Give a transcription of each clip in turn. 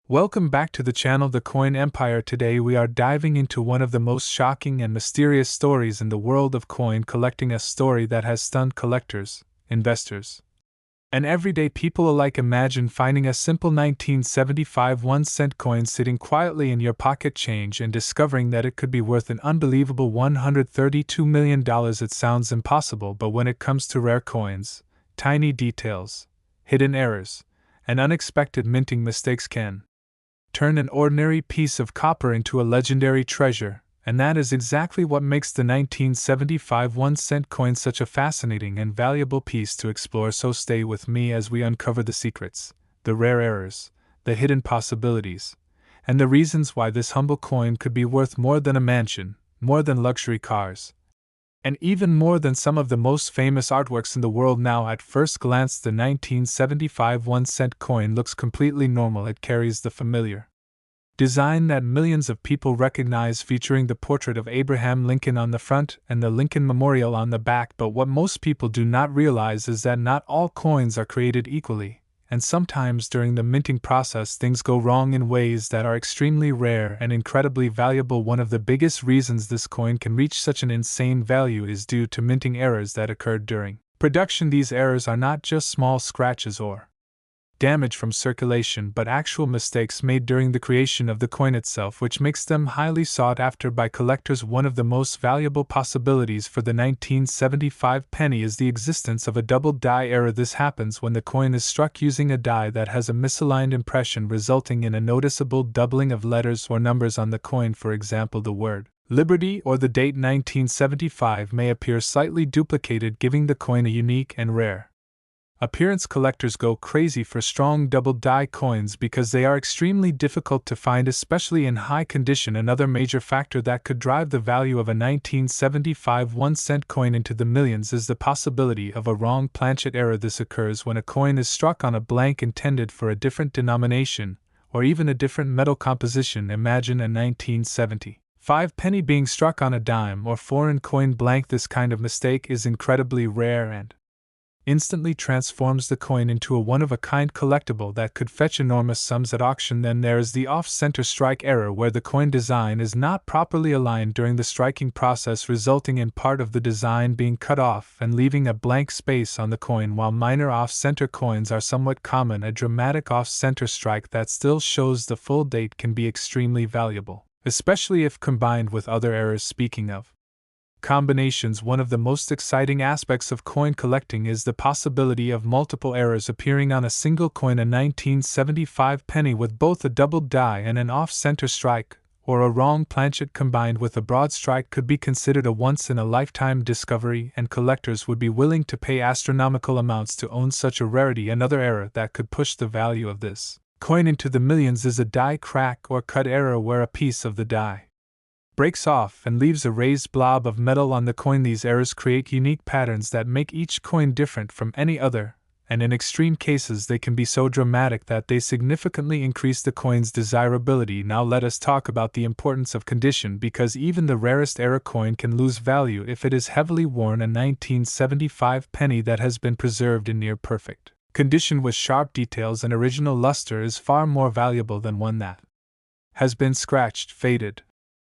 Welcome back to the channel The Coin Empire. Today we are diving into one of the most shocking and mysterious stories in the world of coin collecting, a story that has stunned collectors, investors, and everyday people alike. Imagine finding a simple 1975 1-cent coin sitting quietly in your pocket change and discovering that it could be worth an unbelievable $132 million. It sounds impossible, but when it comes to rare coins, tiny details, hidden errors, and unexpected minting mistakes can turn an ordinary piece of copper into a legendary treasure, and that is exactly what makes the 1975 1-cent coin such a fascinating and valuable piece to explore. So stay with me as we uncover the secrets, the rare errors, the hidden possibilities, and the reasons why this humble coin could be worth more than a mansion, more than luxury cars, and even more than some of the most famous artworks in the world. Now, at first glance, the 1975 1-cent coin looks completely normal. It carries the familiar design that millions of people recognize, featuring the portrait of Abraham Lincoln on the front and the Lincoln Memorial on the back. But what most people do not realize is that not all coins are created equally, and sometimes during the minting process things go wrong in ways that are extremely rare and incredibly valuable. One of the biggest reasons this coin can reach such an insane value is due to minting errors that occurred during production. These errors are not just small scratches or damage from circulation, but actual mistakes made during the creation of the coin itself, which makes them highly sought after by collectors. One of the most valuable possibilities for the 1975 penny is the existence of a double die error. This happens when the coin is struck using a die that has a misaligned impression, resulting in a noticeable doubling of letters or numbers on the coin. For example, the word Liberty or the date 1975 may appear slightly duplicated, giving the coin a unique and rare appearance. Collectors go crazy for strong double die coins because they are extremely difficult to find, especially in high condition. Another major factor that could drive the value of a 1975 1-cent coin into the millions is the possibility of a wrong planchet error. This occurs when a coin is struck on a blank intended for a different denomination or even a different metal composition. Imagine a 1975 penny being struck on a dime or foreign coin blank. This kind of mistake is incredibly rare and instantly transforms the coin into a one-of-a-kind collectible that could fetch enormous sums at auction. Then there is the off-center strike error, where the coin design is not properly aligned during the striking process, resulting in part of the design being cut off and leaving a blank space on the coin. While minor off-center coins are somewhat common, a dramatic off-center strike that still shows the full date can be extremely valuable, especially if combined with other errors. Speaking of combinations, one of the most exciting aspects of coin collecting is the possibility of multiple errors appearing on a single coin. A 1975 penny with both a double die and an off-center strike, or a wrong planchet combined with a broad strike, could be considered a once-in-a-lifetime discovery, and collectors would be willing to pay astronomical amounts to own such a rarity. Another error that could push the value of this coin into the millions is a die crack or cut error, where a piece of the die breaks off and leaves a raised blob of metal on the coin. These errors create unique patterns that make each coin different from any other, and in extreme cases they can be so dramatic that they significantly increase the coin's desirability. Now let us talk about the importance of condition, because even the rarest error coin can lose value if it is heavily worn. A 1975 penny that has been preserved in near perfect condition with sharp details and original luster is far more valuable than one that has been scratched, faded,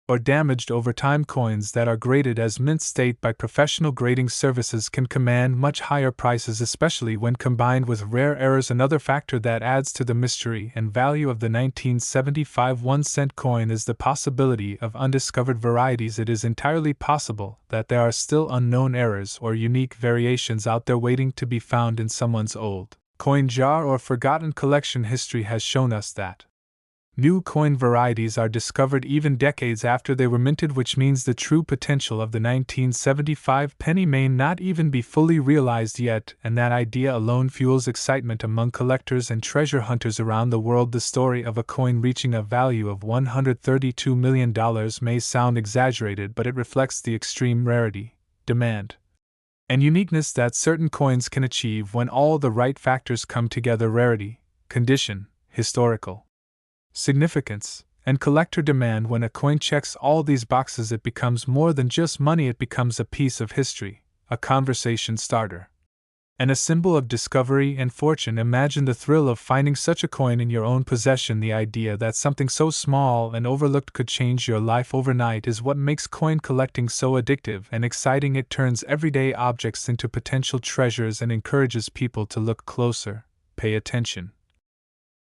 or damaged over time. Coins that are graded as mint state by professional grading services can command much higher prices, especially when combined with rare errors. Another factor that adds to the mystery and value of the 1975 1-cent coin is the possibility of undiscovered varieties. It is entirely possible that there are still unknown errors or unique variations out there waiting to be found in someone's old coin jar or forgotten collection. History has shown us that new coin varieties are discovered even decades after they were minted, which means the true potential of the 1975 penny may not even be fully realized yet, and that idea alone fuels excitement among collectors and treasure hunters around the world. The story of a coin reaching a value of $132 million may sound exaggerated, but it reflects the extreme rarity, demand, and uniqueness that certain coins can achieve when all the right factors come together: rarity, condition, historical significance, and collector demand. When a coin checks all these boxes, it becomes more than just money. It becomes a piece of history, a conversation starter, And a symbol of discovery and fortune. Imagine the thrill of finding such a coin in your own possession. The idea that something so small and overlooked could change your life overnight is what makes coin collecting so addictive and exciting. It turns everyday objects into potential treasures and encourages people to look closer, pay attention,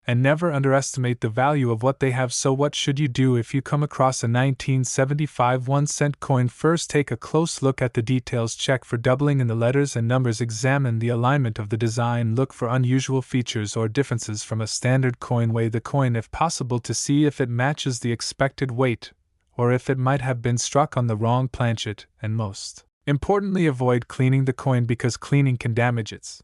and never underestimate the value of what they have. So what should you do if you come across a 1975 1-cent coin? First, take a close look at the details. Check for doubling in the letters and numbers. Examine the alignment of the design. Look for unusual features or differences from a standard coin. Weigh the coin if possible to see if it matches the expected weight, or if it might have been struck on the wrong planchet, and most importantly, avoid cleaning the coin because cleaning can damage its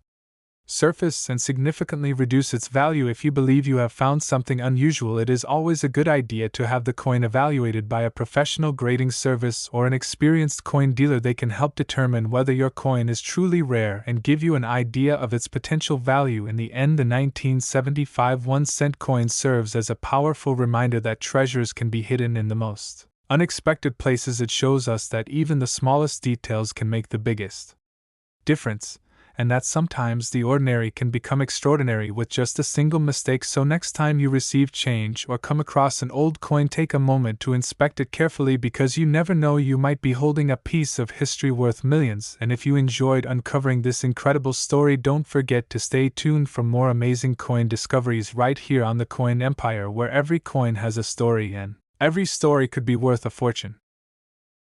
surface and significantly reduce its value. If you believe you have found something unusual, it is always a good idea to have the coin evaluated by a professional grading service or an experienced coin dealer. They can help determine whether your coin is truly rare and give you an idea of its potential value. In the end, the 1975 1-cent coin serves as a powerful reminder that treasures can be hidden in the most unexpected places. It shows us that even the smallest details can make the biggest difference, and that sometimes the ordinary can become extraordinary with just a single mistake. So next time you receive change or come across an old coin, take a moment to inspect it carefully, because you never know, you might be holding a piece of history worth millions. And if you enjoyed uncovering this incredible story, don't forget to stay tuned for more amazing coin discoveries right here on the Coin Empire, where every coin has a story and every story could be worth a fortune.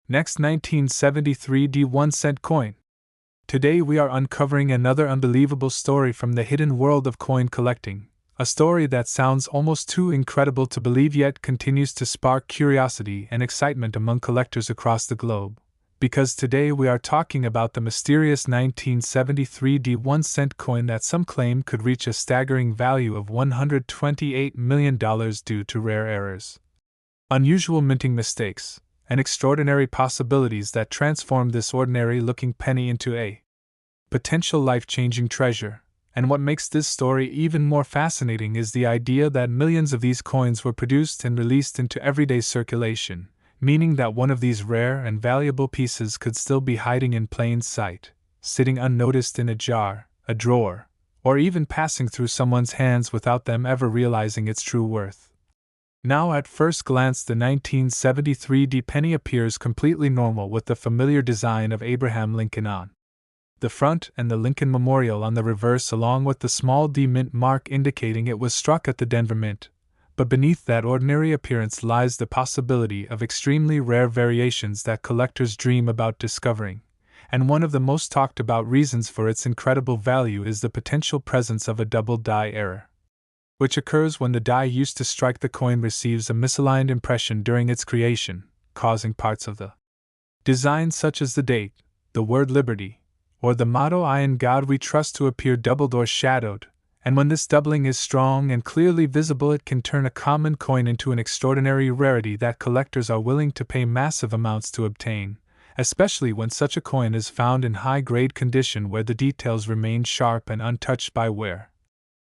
Next, 1973 1-cent coin. Today we are uncovering another unbelievable story from the hidden world of coin collecting, a story that sounds almost too incredible to believe yet continues to spark curiosity and excitement among collectors across the globe. Because today we are talking about the mysterious 1973 1-cent coin that some claim could reach a staggering value of $128 million due to rare errors, unusual minting mistakes, and extraordinary possibilities that transform this ordinary-looking penny into a potential life-changing treasure. And what makes this story even more fascinating is the idea that millions of these coins were produced and released into everyday circulation, meaning that one of these rare and valuable pieces could still be hiding in plain sight, sitting unnoticed in a jar, a drawer, or even passing through someone's hands without them ever realizing its true worth. Now, at first glance, the 1973 penny appears completely normal, with the familiar design of Abraham Lincoln on the front and the Lincoln Memorial on the reverse, along with the small D mint mark indicating it was struck at the Denver Mint. But beneath that ordinary appearance lies the possibility of extremely rare variations that collectors dream about discovering. And one of the most talked about reasons for its incredible value is the potential presence of a double die error, which occurs when the die used to strike the coin receives a misaligned impression during its creation, causing parts of the design, such as the date, the word liberty, or the motto "I in God we trust," to appear doubled or shadowed. And when this doubling is strong and clearly visible, it can turn a common coin into an extraordinary rarity that collectors are willing to pay massive amounts to obtain, especially when such a coin is found in high-grade condition where the details remain sharp and untouched by wear.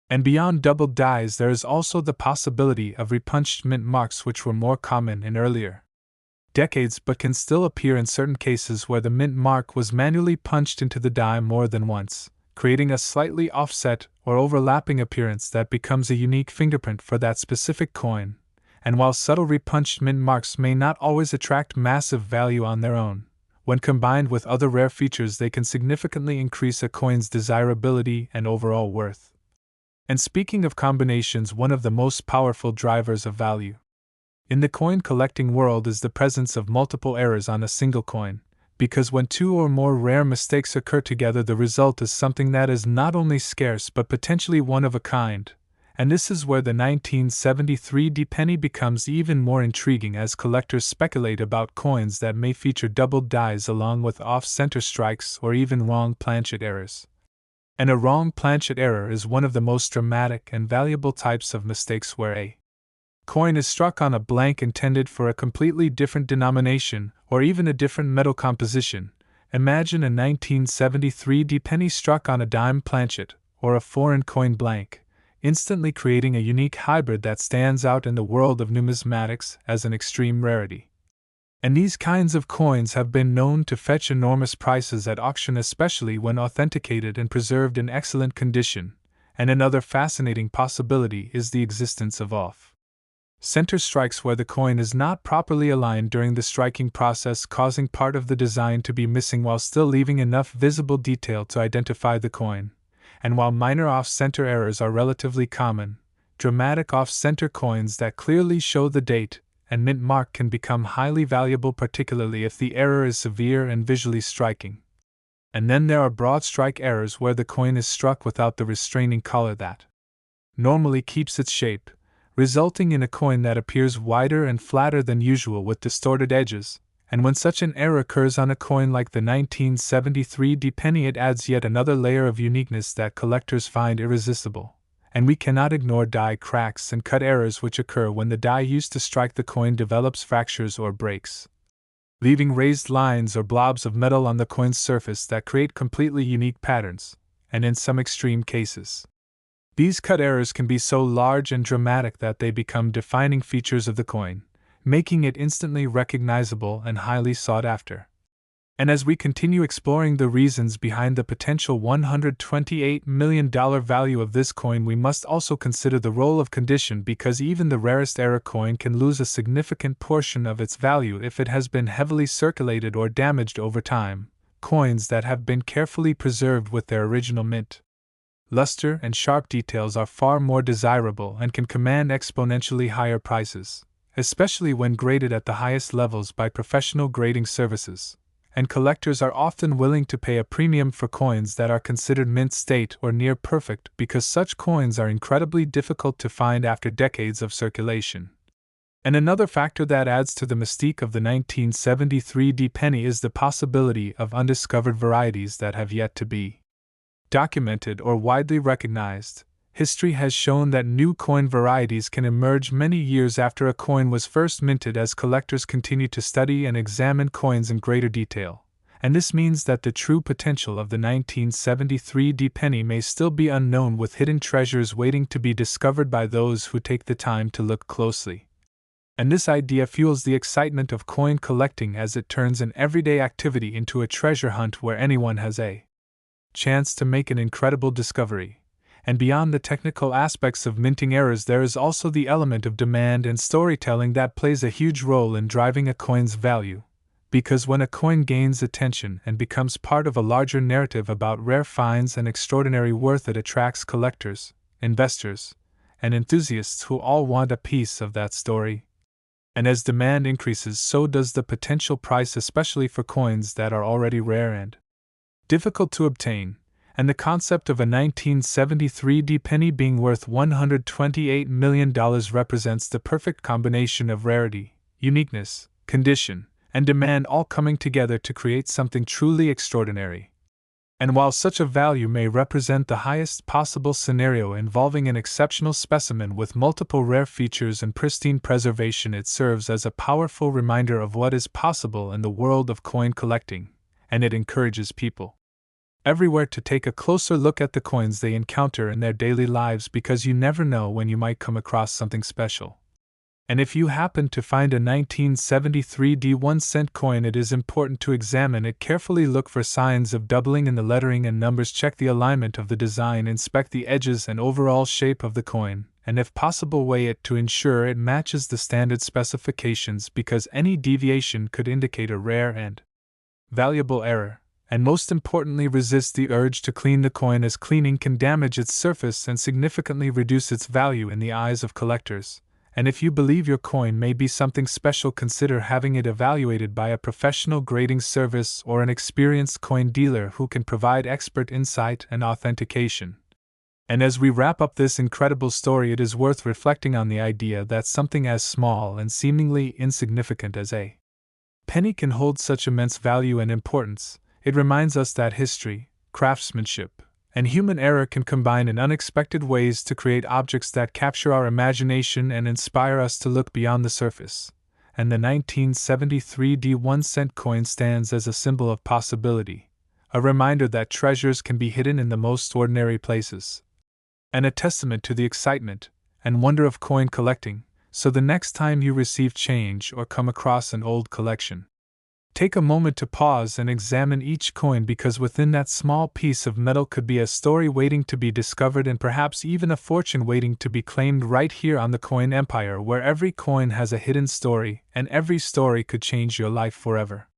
And beyond doubled dies, there is also the possibility of repunched mint marks, which were more common in earlier decades but can still appear in certain cases where the mint mark was manually punched into the die more than once, creating a slightly offset or overlapping appearance that becomes a unique fingerprint for that specific coin. And while subtle repunched mint marks may not always attract massive value on their own, when combined with other rare features, they can significantly increase a coin's desirability and overall worth. And speaking of combinations, one of the most powerful drivers of value in the coin collecting world is the presence of multiple errors on a single coin, because when two or more rare mistakes occur together, the result is something that is not only scarce but potentially one of a kind. And this is where the 1973 penny becomes even more intriguing, as collectors speculate about coins that may feature doubled dies along with off-center strikes or even wrong planchet errors. And a wrong planchet error is one of the most dramatic and valuable types of mistakes, where a coin is struck on a blank intended for a completely different denomination or even a different metal composition. Imagine a 1973 penny struck on a dime planchet or a foreign coin blank, instantly creating a unique hybrid that stands out in the world of numismatics as an extreme rarity. And these kinds of coins have been known to fetch enormous prices at auction, especially when authenticated and preserved in excellent condition. And another fascinating possibility is the existence of off-center strikes where the coin is not properly aligned during the striking process, causing part of the design to be missing while still leaving enough visible detail to identify the coin. And while minor off-center errors are relatively common, dramatic off-center coins that clearly show the date and mint mark can become highly valuable, particularly if the error is severe and visually striking. And then there are broad strike errors where the coin is struck without the restraining collar that normally keeps its shape, resulting in a coin that appears wider and flatter than usual with distorted edges. And when such an error occurs on a coin like the 1973 penny, it adds yet another layer of uniqueness that collectors find irresistible. And we cannot ignore die cracks and cut errors which occur when the die used to strike the coin develops fractures or breaks, leaving raised lines or blobs of metal on the coin's surface that create completely unique patterns, and in some extreme cases, these cut errors can be so large and dramatic that they become defining features of the coin, making it instantly recognizable and highly sought after. And as we continue exploring the reasons behind the potential $128 million value of this coin, we must also consider the role of condition, because even the rarest error coin can lose a significant portion of its value if it has been heavily circulated or damaged over time. Coins that have been carefully preserved with their original mint luster and sharp details are far more desirable and can command exponentially higher prices, especially when graded at the highest levels by professional grading services. And collectors are often willing to pay a premium for coins that are considered mint state or near perfect, because such coins are incredibly difficult to find after decades of circulation. And another factor that adds to the mystique of the 1973 penny is the possibility of undiscovered varieties that have yet to be documented or widely recognized. History has shown that new coin varieties can emerge many years after a coin was first minted as collectors continue to study and examine coins in greater detail. And this means that the true potential of the 1973 penny may still be unknown, with hidden treasures waiting to be discovered by those who take the time to look closely. And this idea fuels the excitement of coin collecting as it turns an everyday activity into a treasure hunt where anyone has a chance to make an incredible discovery. And beyond the technical aspects of minting errors, there is also the element of demand and storytelling that plays a huge role in driving a coin's value. Because when a coin gains attention and becomes part of a larger narrative about rare finds and extraordinary worth, it attracts collectors, investors, and enthusiasts who all want a piece of that story. And as demand increases, so does the potential price, especially for coins that are already rare and difficult to obtain. And the concept of a 1973 penny being worth $128 million represents the perfect combination of rarity, uniqueness, condition, and demand, all coming together to create something truly extraordinary. And while such a value may represent the highest possible scenario involving an exceptional specimen with multiple rare features and pristine preservation, it serves as a powerful reminder of what is possible in the world of coin collecting, and it encourages people everywhere to take a closer look at the coins they encounter in their daily lives, because you never know when you might come across something special. And if you happen to find a 1973 1-cent coin, it is important to examine it carefully. Look for signs of doubling in the lettering and numbers, check the alignment of the design, inspect the edges and overall shape of the coin, and if possible weigh it to ensure it matches the standard specifications, because any deviation could indicate a rare and valuable error. And most importantly, resist the urge to clean the coin, as cleaning can damage its surface and significantly reduce its value in the eyes of collectors. And if you believe your coin may be something special, consider having it evaluated by a professional grading service or an experienced coin dealer who can provide expert insight and authentication. And as we wrap up this incredible story, it is worth reflecting on the idea that something as small and seemingly insignificant as a penny can hold such immense value and importance. It reminds us that history, craftsmanship, and human error can combine in unexpected ways to create objects that capture our imagination and inspire us to look beyond the surface. And the 1973 1-cent coin stands as a symbol of possibility, a reminder that treasures can be hidden in the most ordinary places, and a testament to the excitement and wonder of coin collecting. So the next time you receive change or come across an old collection, take a moment to pause and examine each coin, because within that small piece of metal could be a story waiting to be discovered, and perhaps even a fortune waiting to be claimed right here on the coin empire, where every coin has a hidden story, and every story could change your life forever.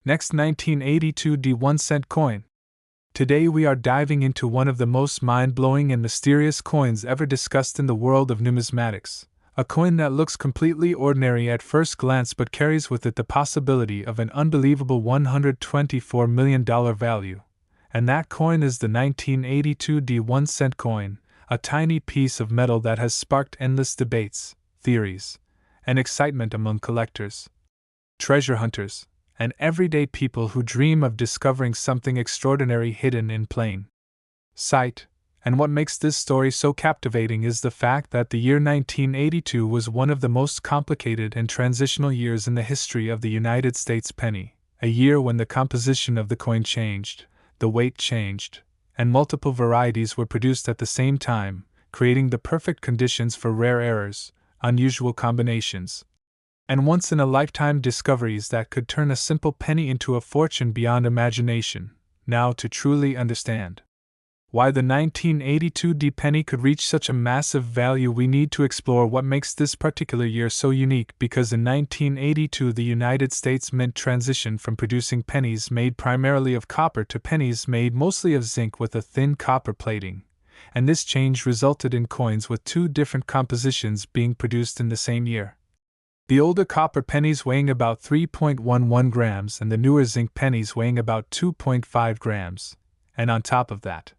Next, 1982 1-cent coin. Today we are diving into one of the most mind-blowing and mysterious coins ever discussed in the world of numismatics. A coin that looks completely ordinary at first glance but carries with it the possibility of an unbelievable $124 million value. And that coin is the 1982 1-cent coin, a tiny piece of metal that has sparked endless debates, theories, and excitement among collectors, treasure hunters, and everyday people who dream of discovering something extraordinary hidden in plain sight. And what makes this story so captivating is the fact that the year 1982 was one of the most complicated and transitional years in the history of the United States penny, a year when the composition of the coin changed, the weight changed, and multiple varieties were produced at the same time, creating the perfect conditions for rare errors, unusual combinations, and once-in-a-lifetime discoveries that could turn a simple penny into a fortune beyond imagination. Now, to truly understand why the 1982 penny could reach such a massive value, we need to explore what makes this particular year so unique, because in 1982 the United States Mint transitioned from producing pennies made primarily of copper to pennies made mostly of zinc with a thin copper plating, and this change resulted in coins with two different compositions being produced in the same year. The older copper pennies weighing about 3.11 grams and the newer zinc pennies weighing about 2.5 grams, and on top of that,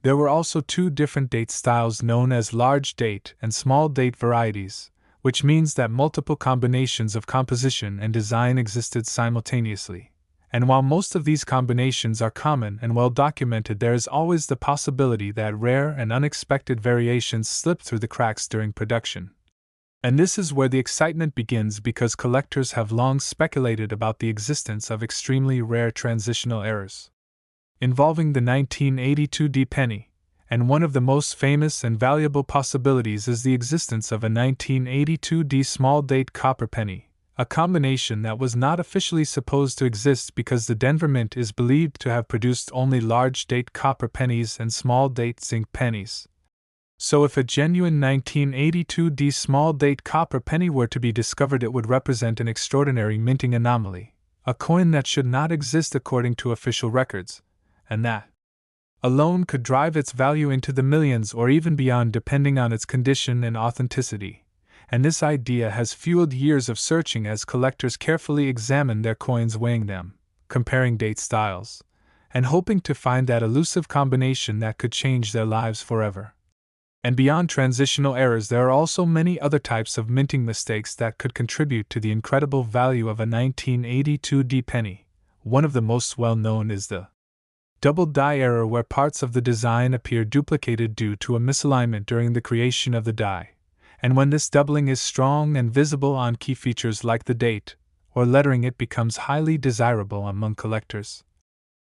there were also two different date styles known as large date and small date varieties, which means that multiple combinations of composition and design existed simultaneously. And while most of these combinations are common and well documented, there is always the possibility that rare and unexpected variations slip through the cracks during production. And this is where the excitement begins, because collectors have long speculated about the existence of extremely rare transitional errors involving the 1982 penny, and one of the most famous and valuable possibilities is the existence of a 1982 small date copper penny, a combination that was not officially supposed to exist because the Denver Mint is believed to have produced only large date copper pennies and small date zinc pennies. So if a genuine 1982 small date copper penny were to be discovered, it would represent an extraordinary minting anomaly, a coin that should not exist according to official records, and that alone could drive its value into the millions or even beyond depending on its condition and authenticity. And this idea has fueled years of searching as collectors carefully examine their coins, weighing them, comparing date styles, and hoping to find that elusive combination that could change their lives forever. And beyond transitional errors, there are also many other types of minting mistakes that could contribute to the incredible value of a 1982 penny. One of the most well-known is the double die error, where parts of the design appear duplicated due to a misalignment during the creation of the die, and when this doubling is strong and visible on key features like the date or lettering, it becomes highly desirable among collectors.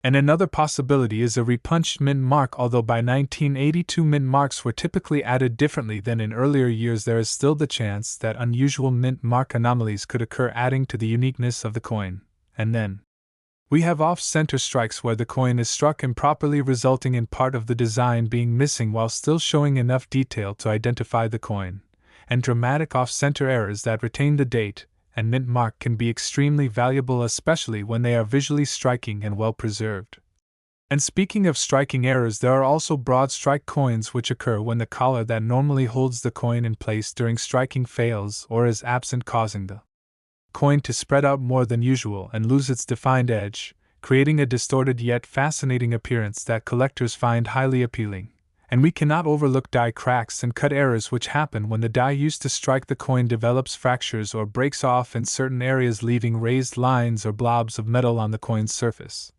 And another possibility is a repunched mint mark. Although by 1982 mint marks were typically added differently than in earlier years, there is still the chance that unusual mint mark anomalies could occur, adding to the uniqueness of the coin. And then we have off-center strikes, where the coin is struck improperly, resulting in part of the design being missing while still showing enough detail to identify the coin, and dramatic off-center errors that retain the date and mint mark can be extremely valuable, especially when they are visually striking and well preserved. And speaking of striking errors, there are also broad strike coins, which occur when the collar that normally holds the coin in place during striking fails or is absent, causing the coin to spread out more than usual and lose its defined edge, creating a distorted yet fascinating appearance that collectors find highly appealing. And we cannot overlook die cracks and cut errors, which happen when the die used to strike the coin develops fractures or breaks off in certain areas, leaving raised lines or blobs of metal on the coin's surface.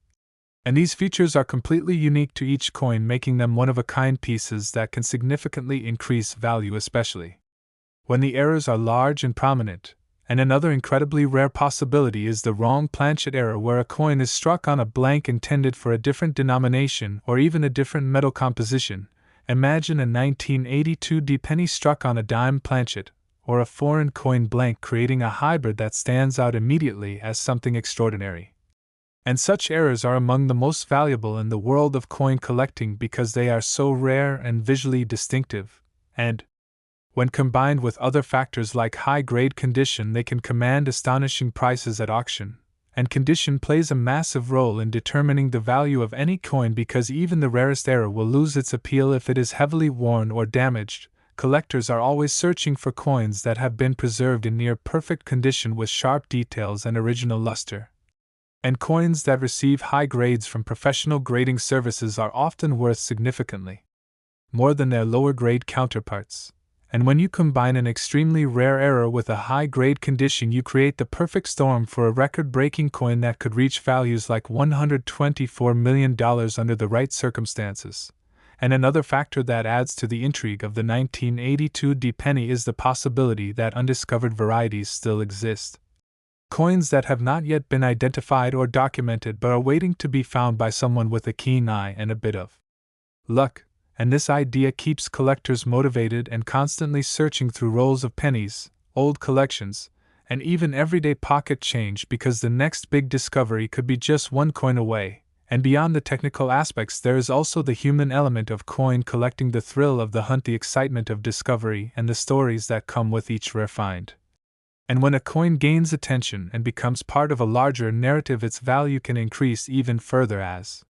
And these features are completely unique to each coin, making them one-of-a-kind pieces that can significantly increase value, especially when the errors are large and prominent. And another incredibly rare possibility is the wrong planchet error, where a coin is struck on a blank intended for a different denomination or even a different metal composition. Imagine a 1982 penny struck on a dime planchet, or a foreign coin blank, creating a hybrid that stands out immediately as something extraordinary. And such errors are among the most valuable in the world of coin collecting because they are so rare and visually distinctive, and, when combined with other factors like high-grade condition, they can command astonishing prices at auction. And condition plays a massive role in determining the value of any coin because even the rarest error will lose its appeal if it is heavily worn or damaged. Collectors are always searching for coins that have been preserved in near perfect condition with sharp details and original luster. And coins that receive high grades from professional grading services are often worth significantly more than their lower grade counterparts. And when you combine an extremely rare error with a high-grade condition, you create the perfect storm for a record-breaking coin that could reach values like $124 million under the right circumstances. And another factor that adds to the intrigue of the 1982 penny is the possibility that undiscovered varieties still exist. Coins that have not yet been identified or documented but are waiting to be found by someone with a keen eye and a bit of luck. And this idea keeps collectors motivated and constantly searching through rolls of pennies, old collections, and even everyday pocket change because the next big discovery could be just one coin away. And beyond the technical aspects, there is also the human element of coin collecting, the thrill of the hunt, the excitement of discovery, and the stories that come with each rare find. And when a coin gains attention and becomes part of a larger narrative, its value can increase even further as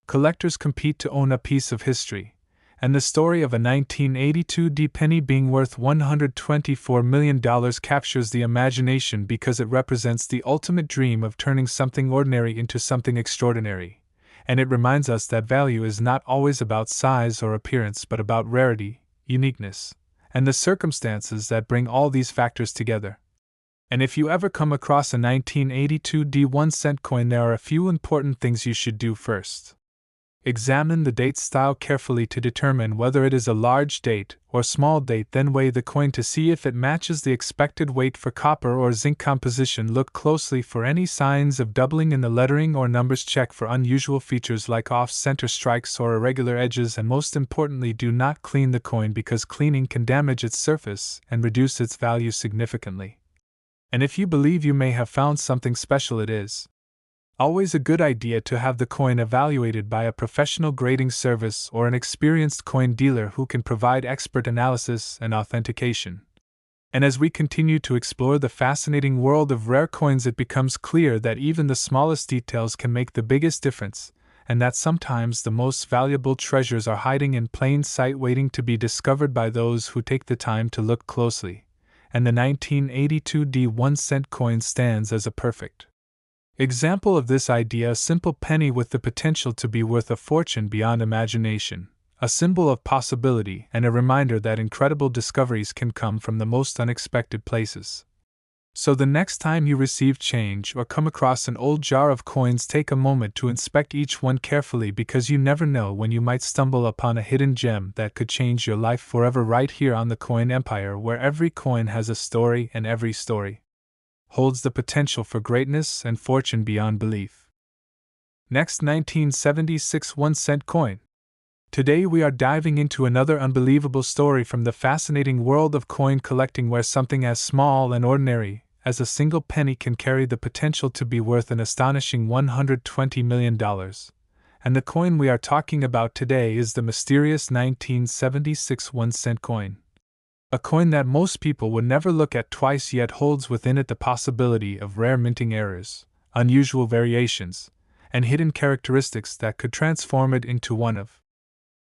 collectors compete to own a piece of history. And the story of a 1982 penny being worth $124 million captures the imagination because it represents the ultimate dream of turning something ordinary into something extraordinary. And it reminds us that value is not always about size or appearance but about rarity, uniqueness, and the circumstances that bring all these factors together. And if you ever come across a 1982 1-cent coin, there are a few important things you should do first. Examine the date style carefully to determine whether it is a large date or small date, then weigh the coin to see if it matches the expected weight for copper or zinc composition. Look closely for any signs of doubling in the lettering or numbers. Check for unusual features like off-center strikes or irregular edges, and most importantly, do not clean the coin because cleaning can damage its surface and reduce its value significantly. And if you believe you may have found something special, it is always a good idea to have the coin evaluated by a professional grading service or an experienced coin dealer who can provide expert analysis and authentication. And as we continue to explore the fascinating world of rare coins, it becomes clear that even the smallest details can make the biggest difference, and that sometimes the most valuable treasures are hiding in plain sight, waiting to be discovered by those who take the time to look closely. And the 1982 1-cent coin stands as a perfect example of this idea, a simple penny with the potential to be worth a fortune beyond imagination, a symbol of possibility and a reminder that incredible discoveries can come from the most unexpected places. So the next time you receive change or come across an old jar of coins, take a moment to inspect each one carefully, because you never know when you might stumble upon a hidden gem that could change your life forever, right here on the Coin Empire, where every coin has a story and every story holds the potential for greatness and fortune beyond belief. Next, 1976 1-cent coin. Today we are diving into another unbelievable story from the fascinating world of coin collecting, where something as small and ordinary as a single penny can carry the potential to be worth an astonishing $120 million. And the coin we are talking about today is the mysterious 1976 1-cent coin. A coin that most people would never look at twice, yet holds within it the possibility of rare minting errors, unusual variations, and hidden characteristics that could transform it into one of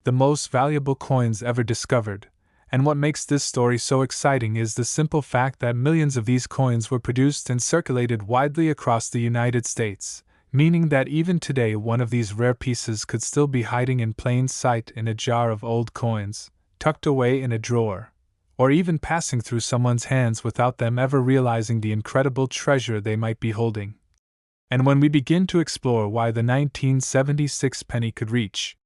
the most valuable coins ever discovered. And what makes this story so exciting is the simple fact that millions of these coins were produced and circulated widely across the United States, meaning that even today one of these rare pieces could still be hiding in plain sight in a jar of old coins, tucked away in a drawer, or even passing through someone's hands without them ever realizing the incredible treasure they might be holding. And when we begin to explore why the 1976 penny could reach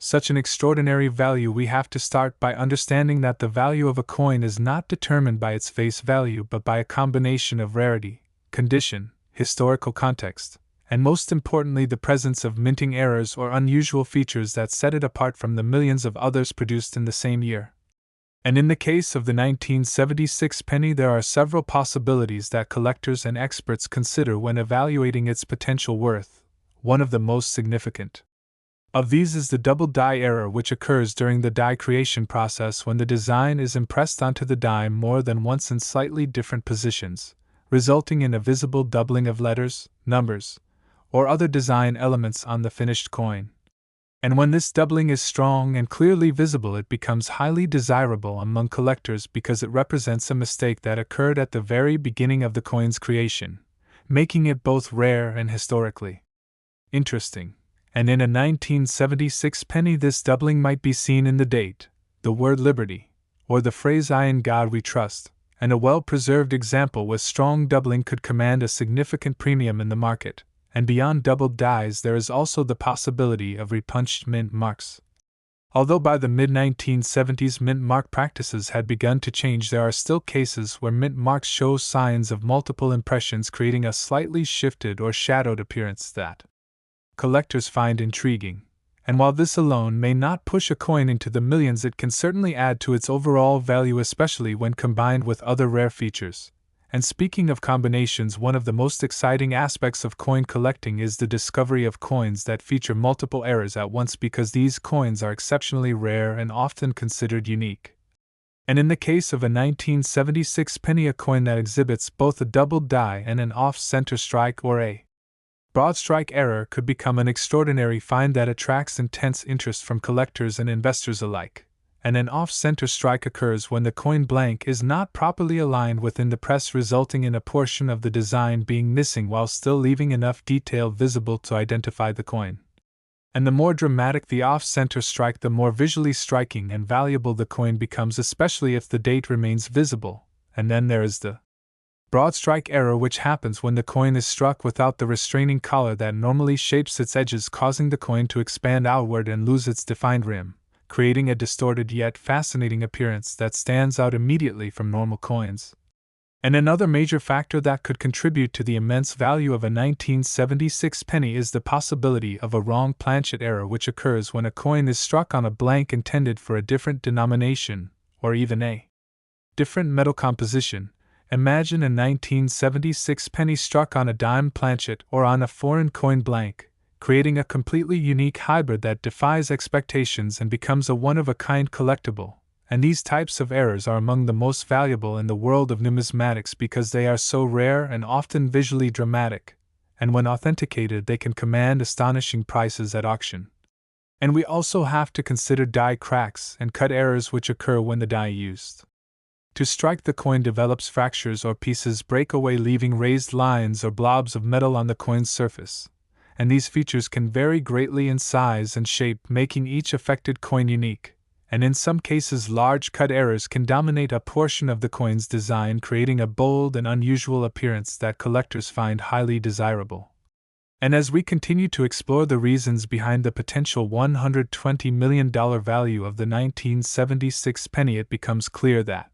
such an extraordinary value, we have to start by understanding that the value of a coin is not determined by its face value but by a combination of rarity, condition, historical context, and most importantly the presence of minting errors or unusual features that set it apart from the millions of others produced in the same year. And in the case of the 1976 penny, there are several possibilities that collectors and experts consider when evaluating its potential worth. One of the most significant of these is the double die error, which occurs during the die creation process when the design is impressed onto the die more than once in slightly different positions, resulting in a visible doubling of letters, numbers, or other design elements on the finished coin. And when this doubling is strong and clearly visible, it becomes highly desirable among collectors because it represents a mistake that occurred at the very beginning of the coin's creation, making it both rare and historically interesting. And in a 1976 penny, this doubling might be seen in the date, the word liberty, or the phrase "I in God we trust," and a well-preserved example with strong doubling could command a significant premium in the market. And beyond doubled dies, there is also the possibility of repunched mint marks. Although by the mid-1970s mint mark practices had begun to change, there are still cases where mint marks show signs of multiple impressions, creating a slightly shifted or shadowed appearance that collectors find intriguing. And while this alone may not push a coin into the millions, it can certainly add to its overall value, especially when combined with other rare features. And speaking of combinations, one of the most exciting aspects of coin collecting is the discovery of coins that feature multiple errors at once, because these coins are exceptionally rare and often considered unique. And in the case of a 1976 penny, a coin that exhibits both a double die and an off-center strike or a broad strike error could become an extraordinary find that attracts intense interest from collectors and investors alike. And an off-center strike occurs when the coin blank is not properly aligned within the press, resulting in a portion of the design being missing while still leaving enough detail visible to identify the coin. And the more dramatic the off-center strike, the more visually striking and valuable the coin becomes, especially if the date remains visible. And then there is the broad strike error, which happens when the coin is struck without the restraining collar that normally shapes its edges, causing the coin to expand outward and lose its defined rim, creating a distorted yet fascinating appearance that stands out immediately from normal coins. And another major factor that could contribute to the immense value of a 1976 penny is the possibility of a wrong planchet error, which occurs when a coin is struck on a blank intended for a different denomination, or even a different metal composition. Imagine a 1976 penny struck on a dime planchet or on a foreign coin blank, creating a completely unique hybrid that defies expectations and becomes a one-of-a-kind collectible. And these types of errors are among the most valuable in the world of numismatics because they are so rare and often visually dramatic, and when authenticated they can command astonishing prices at auction. And we also have to consider die cracks and cut errors, which occur when the die used to strike the coin develops fractures or pieces break away, leaving raised lines or blobs of metal on the coin's surface. And these features can vary greatly in size and shape, making each affected coin unique. And in some cases, large cut errors can dominate a portion of the coin's design, creating a bold and unusual appearance that collectors find highly desirable. And as we continue to explore the reasons behind the potential $120 million value of the 1976 penny, it becomes clear that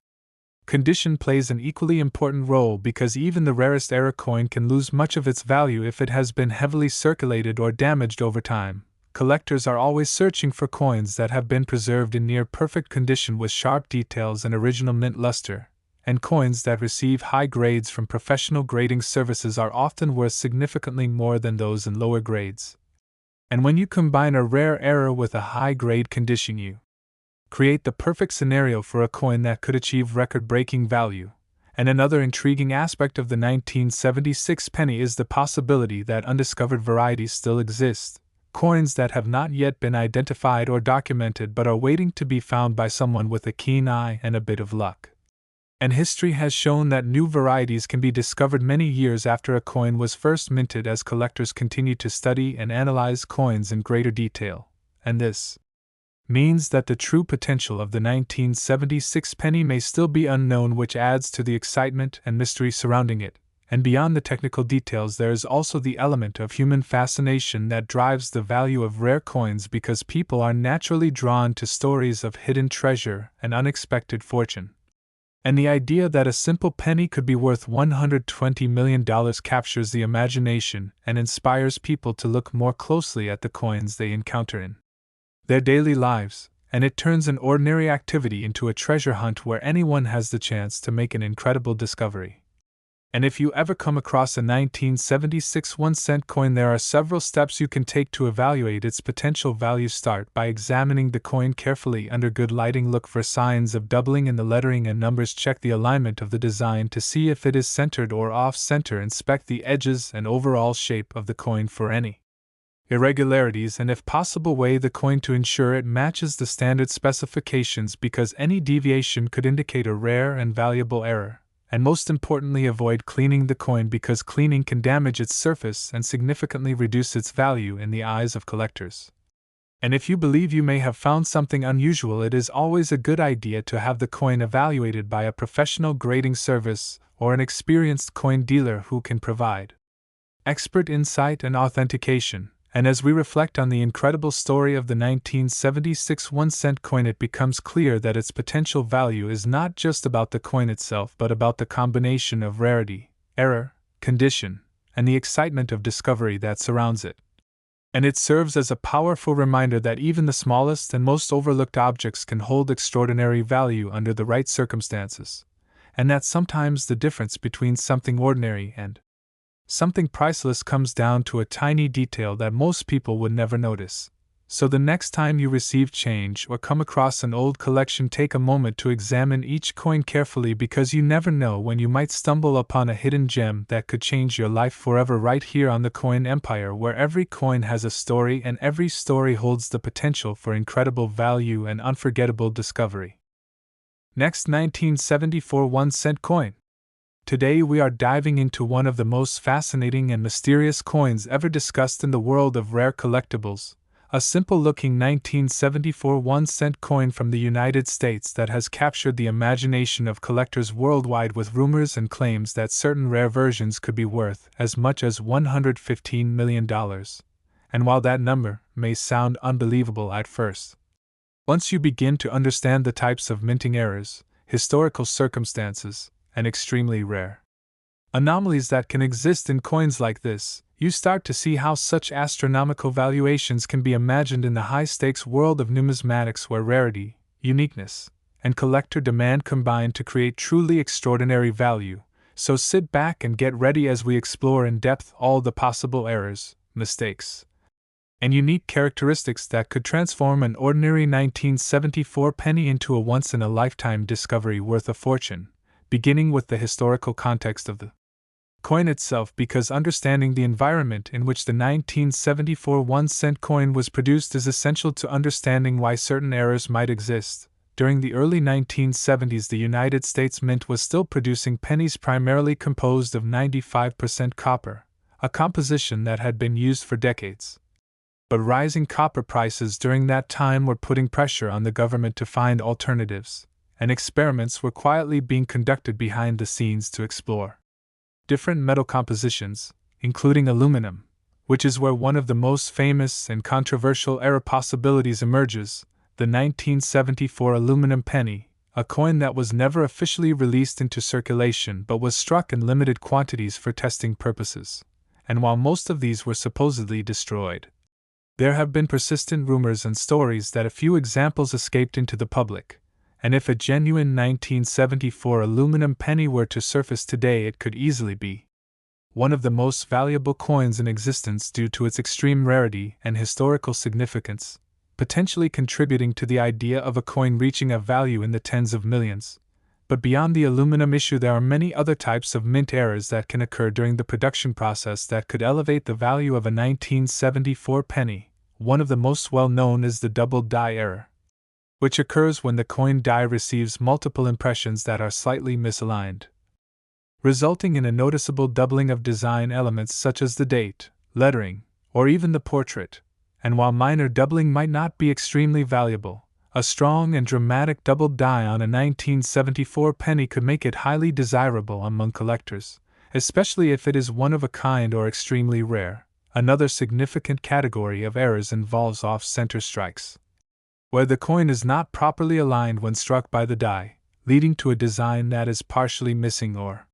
condition plays an equally important role, because even the rarest error coin can lose much of its value if it has been heavily circulated or damaged over time. Collectors are always searching for coins that have been preserved in near-perfect condition with sharp details and original mint luster, and coins that receive high grades from professional grading services are often worth significantly more than those in lower grades. And when you combine a rare error with a high-grade condition, you create the perfect scenario for a coin that could achieve record-breaking value. And another intriguing aspect of the 1976 penny is the possibility that undiscovered varieties still exist, coins that have not yet been identified or documented but are waiting to be found by someone with a keen eye and a bit of luck. And history has shown that new varieties can be discovered many years after a coin was first minted, as collectors continue to study and analyze coins in greater detail. And this means that the true potential of the 1976 penny may still be unknown, which adds to the excitement and mystery surrounding it. And beyond the technical details, there is also the element of human fascination that drives the value of rare coins, because people are naturally drawn to stories of hidden treasure and unexpected fortune. And the idea that a simple penny could be worth $120 million captures the imagination and inspires people to look more closely at the coins they encounter in their daily lives. and it turns an ordinary activity into a treasure hunt where anyone has the chance to make an incredible discovery. And if you ever come across a 1976 1-cent coin, there are several steps you can take to evaluate its potential value. Start by examining the coin carefully under good lighting. Look for signs of doubling in the lettering and numbers. Check the alignment of the design to see if it is centered or off-center. Inspect the edges and overall shape of the coin for any irregularities, and if possible weigh the coin to ensure it matches the standard specifications, because any deviation could indicate a rare and valuable error. And most importantly, avoid cleaning the coin, because cleaning can damage its surface and significantly reduce its value in the eyes of collectors. And if you believe you may have found something unusual, it is always a good idea to have the coin evaluated by a professional grading service or an experienced coin dealer who can provide expert insight and authentication. And as we reflect on the incredible story of the 1976 1-cent coin, it becomes clear that its potential value is not just about the coin itself, but about the combination of rarity, error, condition, and the excitement of discovery that surrounds it. And it serves as a powerful reminder that even the smallest and most overlooked objects can hold extraordinary value under the right circumstances, and that sometimes the difference between something ordinary and something priceless comes down to a tiny detail that most people would never notice. So the next time you receive change or come across an old collection, take a moment to examine each coin carefully, because you never know when you might stumble upon a hidden gem that could change your life forever. Right here on the Coin Empire, where every coin has a story and every story holds the potential for incredible value and unforgettable discovery. Next, 1974 1-cent coin. Today we are diving into one of the most fascinating and mysterious coins ever discussed in the world of rare collectibles, a simple-looking 1974 1-cent coin from the United States that has captured the imagination of collectors worldwide, with rumors and claims that certain rare versions could be worth as much as $115 million. And while that number may sound unbelievable at first, once you begin to understand the types of minting errors, historical circumstances, and extremely rare anomalies that can exist in coins like this, you start to see how such astronomical valuations can be imagined in the high-stakes world of numismatics, where rarity, uniqueness, and collector demand combine to create truly extraordinary value. So sit back and get ready as we explore in depth all the possible errors, mistakes, and unique characteristics that could transform an ordinary 1974 penny into a once-in-a-lifetime discovery worth a fortune. Beginning with the historical context of the coin itself, because understanding the environment in which the 1974 1-cent coin was produced is essential to understanding why certain errors might exist. During the early 1970s, the United States Mint was still producing pennies primarily composed of 95% copper, a composition that had been used for decades. But rising copper prices during that time were putting pressure on the government to find alternatives, and experiments were quietly being conducted behind the scenes to explore different metal compositions, including aluminum, which is where one of the most famous and controversial error possibilities emerges. The 1974 aluminum penny, a coin that was never officially released into circulation but was struck in limited quantities for testing purposes, and while most of these were supposedly destroyed, there have been persistent rumors and stories that a few examples escaped into the public. And if a genuine 1974 aluminum penny were to surface today, it could easily be one of the most valuable coins in existence due to its extreme rarity and historical significance, potentially contributing to the idea of a coin reaching a value in the tens of millions. But beyond the aluminum issue, there are many other types of mint errors that can occur during the production process that could elevate the value of a 1974 penny. One of the most well-known is the double die error, which occurs when the coin die receives multiple impressions that are slightly misaligned, resulting in a noticeable doubling of design elements such as the date, lettering, or even the portrait. And while minor doubling might not be extremely valuable, a strong and dramatic double die on a 1974 penny could make it highly desirable among collectors, especially if it is one of a kind or extremely rare. Another significant category of errors involves off-center strikes, where the coin is not properly aligned when struck by the die, leading to a design that is partially missing or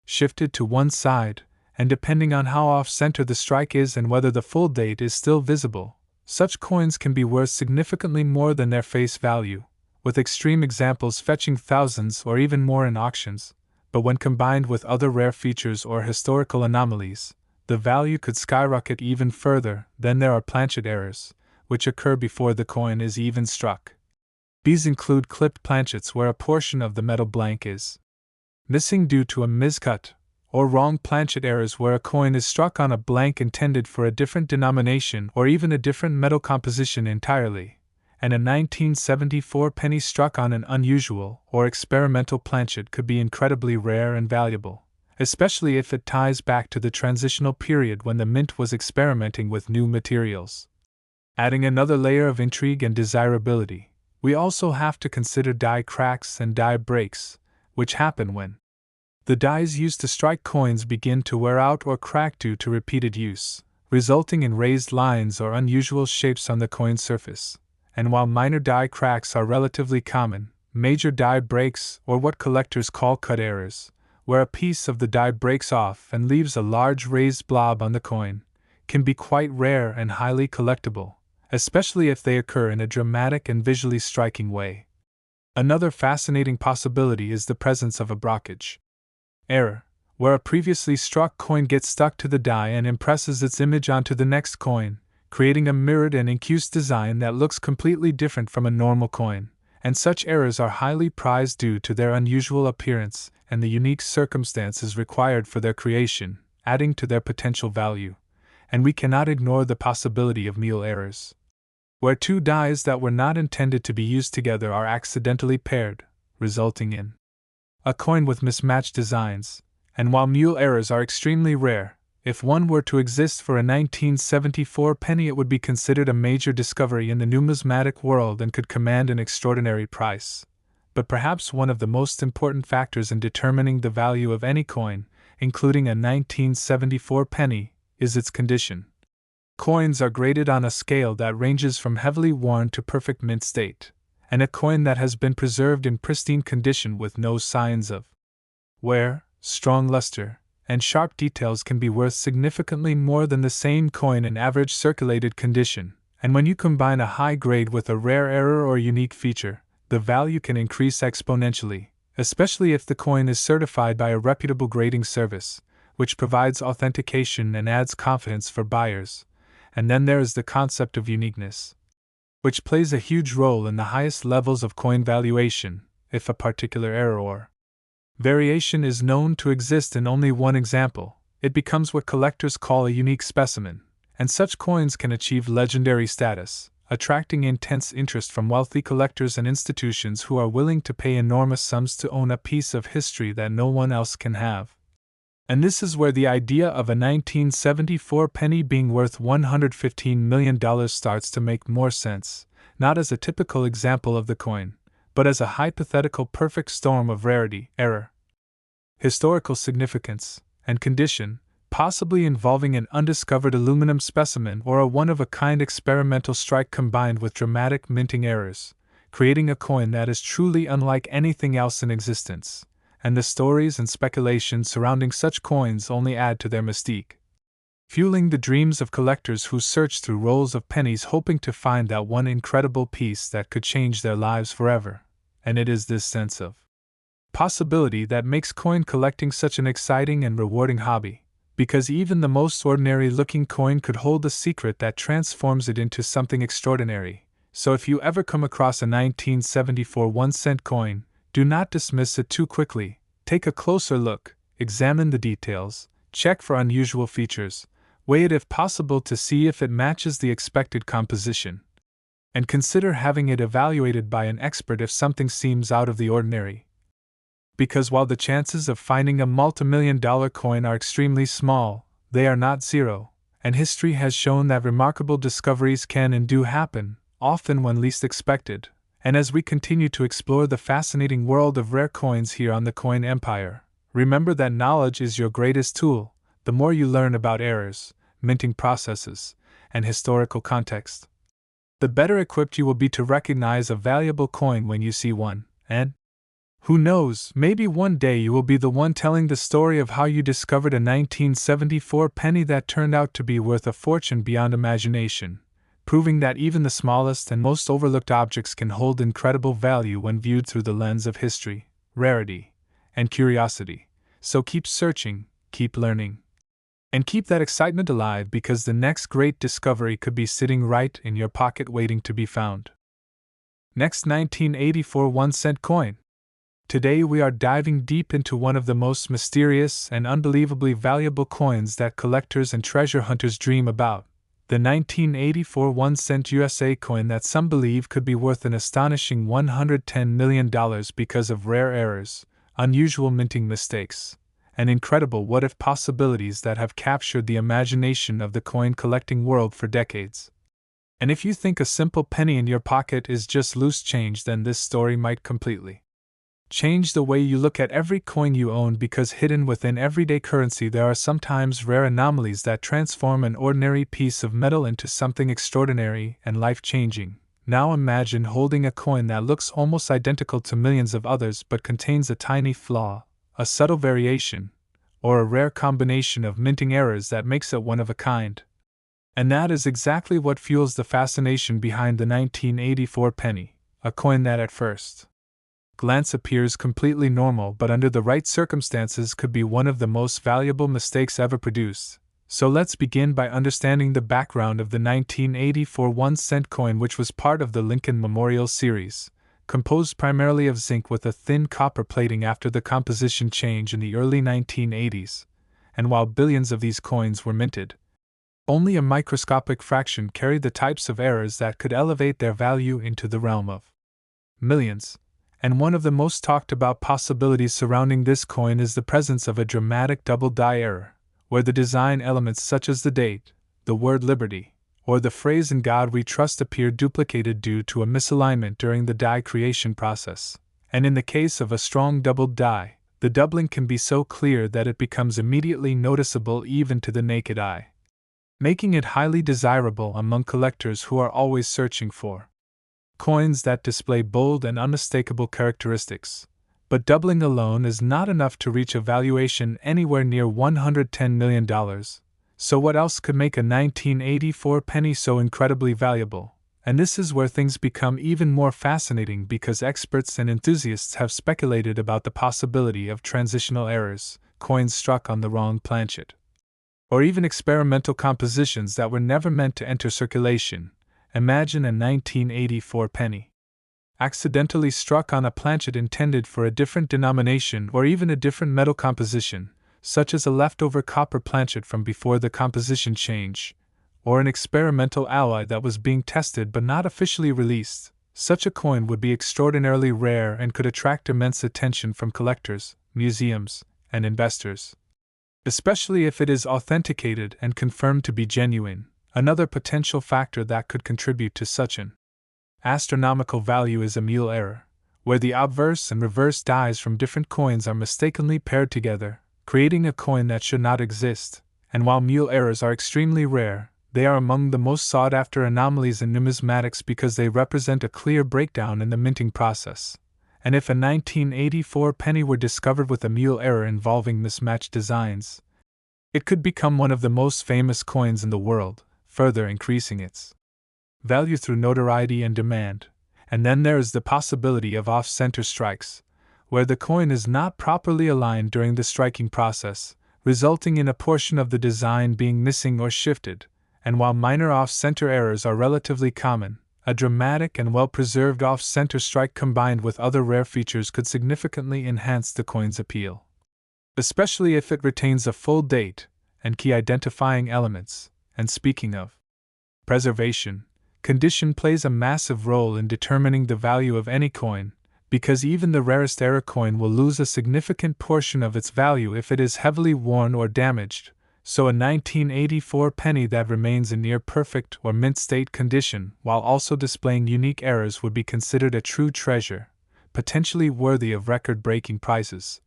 shifted to one side, and depending on how off-center the strike is and whether the full date is still visible, Such coins can be worth significantly more than their face value, with extreme examples fetching thousands or even more in auctions, but when combined with other rare features or historical anomalies, the value could skyrocket even further. Then there are planchet errors, which occur before the coin is even struck. These include clipped planchets where a portion of the metal blank is missing due to a miscut, or wrong planchet errors where a coin is struck on a blank intended for a different denomination or even a different metal composition entirely, and a 1974 penny struck on an unusual or experimental planchet could be incredibly rare and valuable, especially if it ties back to the transitional period when the mint was experimenting with new materials. Adding another layer of intrigue and desirability, we also have to consider die cracks and die breaks, which happen when the dies used to strike coins begin to wear out or crack due to repeated use, resulting in raised lines or unusual shapes on the coin surface. And while minor die cracks are relatively common, major die breaks, or what collectors call cut errors, where a piece of the die breaks off and leaves a large raised blob on the coin, can be quite rare and highly collectible, especially if they occur in a dramatic and visually striking way. Another fascinating possibility is the presence of a blockage error, where a previously struck coin gets stuck to the die and impresses its image onto the next coin, creating a mirrored and incused design that looks completely different from a normal coin, and such errors are highly prized due to their unusual appearance and the unique circumstances required for their creation, adding to their potential value. And we cannot ignore the possibility of meal errors, where two dies that were not intended to be used together are accidentally paired, resulting in a coin with mismatched designs. And while mule errors are extremely rare, if one were to exist for a 1974 penny, it would be considered a major discovery in the numismatic world and could command an extraordinary price. But perhaps one of the most important factors in determining the value of any coin, including a 1974 penny, is its condition. Coins are graded on a scale that ranges from heavily worn to perfect mint state, and a coin that has been preserved in pristine condition with no signs of wear, strong luster, and sharp details can be worth significantly more than the same coin in average circulated condition. And when you combine a high grade with a rare error or unique feature, the value can increase exponentially, especially if the coin is certified by a reputable grading service, which provides authentication and adds confidence for buyers. And then there is the concept of uniqueness, which plays a huge role in the highest levels of coin valuation. If a particular error or variation is known to exist in only one example, it becomes what collectors call a unique specimen, and such coins can achieve legendary status, attracting intense interest from wealthy collectors and institutions who are willing to pay enormous sums to own a piece of history that no one else can have. And this is where the idea of a 1974 penny being worth $115 million starts to make more sense, not as a typical example of the coin, but as a hypothetical perfect storm of rarity, error, historical significance, and condition, possibly involving an undiscovered aluminum specimen or a one-of-a-kind experimental strike combined with dramatic minting errors, creating a coin that is truly unlike anything else in existence. And the stories and speculation surrounding such coins only add to their mystique, fueling the dreams of collectors who search through rolls of pennies hoping to find that one incredible piece that could change their lives forever. And it is this sense of possibility that makes coin collecting such an exciting and rewarding hobby, because even the most ordinary-looking coin could hold a secret that transforms it into something extraordinary. So if you ever come across a 1974 1-cent coin, do not dismiss it too quickly. Take a closer look, examine the details, check for unusual features, weigh it if possible to see if it matches the expected composition, and consider having it evaluated by an expert if something seems out of the ordinary. Because while the chances of finding a multimillion-dollar coin are extremely small, they are not zero, and history has shown that remarkable discoveries can and do happen, often when least expected. And as we continue to explore the fascinating world of rare coins here on the Coin Empire, remember that knowledge is your greatest tool. The more you learn about errors, minting processes, and historical context, the better equipped you will be to recognize a valuable coin when you see one. And who knows, maybe one day you will be the one telling the story of how you discovered a 1974 penny that turned out to be worth a fortune beyond imagination. proving that even the smallest and most overlooked objects can hold incredible value when viewed through the lens of history, rarity, and curiosity. So keep searching, keep learning, and keep that excitement alive, because the next great discovery could be sitting right in your pocket waiting to be found. Next, 1984 1-cent coin. Today we are diving deep into one of the most mysterious and unbelievably valuable coins that collectors and treasure hunters dream about. The 1984 1-cent USA coin that some believe could be worth an astonishing $110 million because of rare errors, unusual minting mistakes, and incredible what-if possibilities that have captured the imagination of the coin-collecting world for decades. And if you think a simple penny in your pocket is just loose change, then this story might completely change the way you look at every coin you own, because hidden within everyday currency there are sometimes rare anomalies that transform an ordinary piece of metal into something extraordinary and life-changing. Now imagine holding a coin that looks almost identical to millions of others but contains a tiny flaw, a subtle variation, or a rare combination of minting errors that makes it one of a kind. And that is exactly what fuels the fascination behind the 1984 penny, a coin that at first glance appears completely normal but under the right circumstances could be one of the most valuable mistakes ever produced. So let's begin by understanding the background of the 1984 1-cent coin, which was part of the Lincoln Memorial series, composed primarily of zinc with a thin copper plating after the composition change in the early 1980s. And while billions of these coins were minted, only a microscopic fraction carried the types of errors that could elevate their value into the realm of millions. And one of the most talked about possibilities surrounding this coin is the presence of a dramatic double die error, where the design elements such as the date, the word liberty, or the phrase "in God we trust" appear duplicated due to a misalignment during the die creation process. And in the case of a strong doubled die, the doubling can be so clear that it becomes immediately noticeable even to the naked eye, making it highly desirable among collectors who are always searching for coins that display bold and unmistakable characteristics. But doubling alone is not enough to reach a valuation anywhere near $110 million. So what else could make a 1984 penny so incredibly valuable? And this is where things become even more fascinating, because experts and enthusiasts have speculated about the possibility of transitional errors, coins struck on the wrong planchet, or even experimental compositions that were never meant to enter circulation. Imagine a 1984 penny accidentally struck on a planchet intended for a different denomination or even a different metal composition, such as a leftover copper planchet from before the composition change, or an experimental alloy that was being tested but not officially released. Such a coin would be extraordinarily rare and could attract immense attention from collectors, museums, and investors, especially if it is authenticated and confirmed to be genuine. Another potential factor that could contribute to such an astronomical value is a mule error, where the obverse and reverse dies from different coins are mistakenly paired together, creating a coin that should not exist. And while mule errors are extremely rare, they are among the most sought-after anomalies in numismatics because they represent a clear breakdown in the minting process. And if a 1984 penny were discovered with a mule error involving mismatched designs, it could become one of the most famous coins in the world, further increasing its value through notoriety and demand. And then there is the possibility of off-center strikes, where the coin is not properly aligned during the striking process, resulting in a portion of the design being missing or shifted. And while minor off-center errors are relatively common, a dramatic and well-preserved off-center strike combined with other rare features could significantly enhance the coin's appeal, especially if it retains a full date and key identifying elements. And speaking of preservation, condition plays a massive role in determining the value of any coin, because even the rarest error coin will lose a significant portion of its value if it is heavily worn or damaged. So a 1984 penny that remains in near perfect or mint state condition while also displaying unique errors would be considered a true treasure, potentially worthy of record-breaking prices.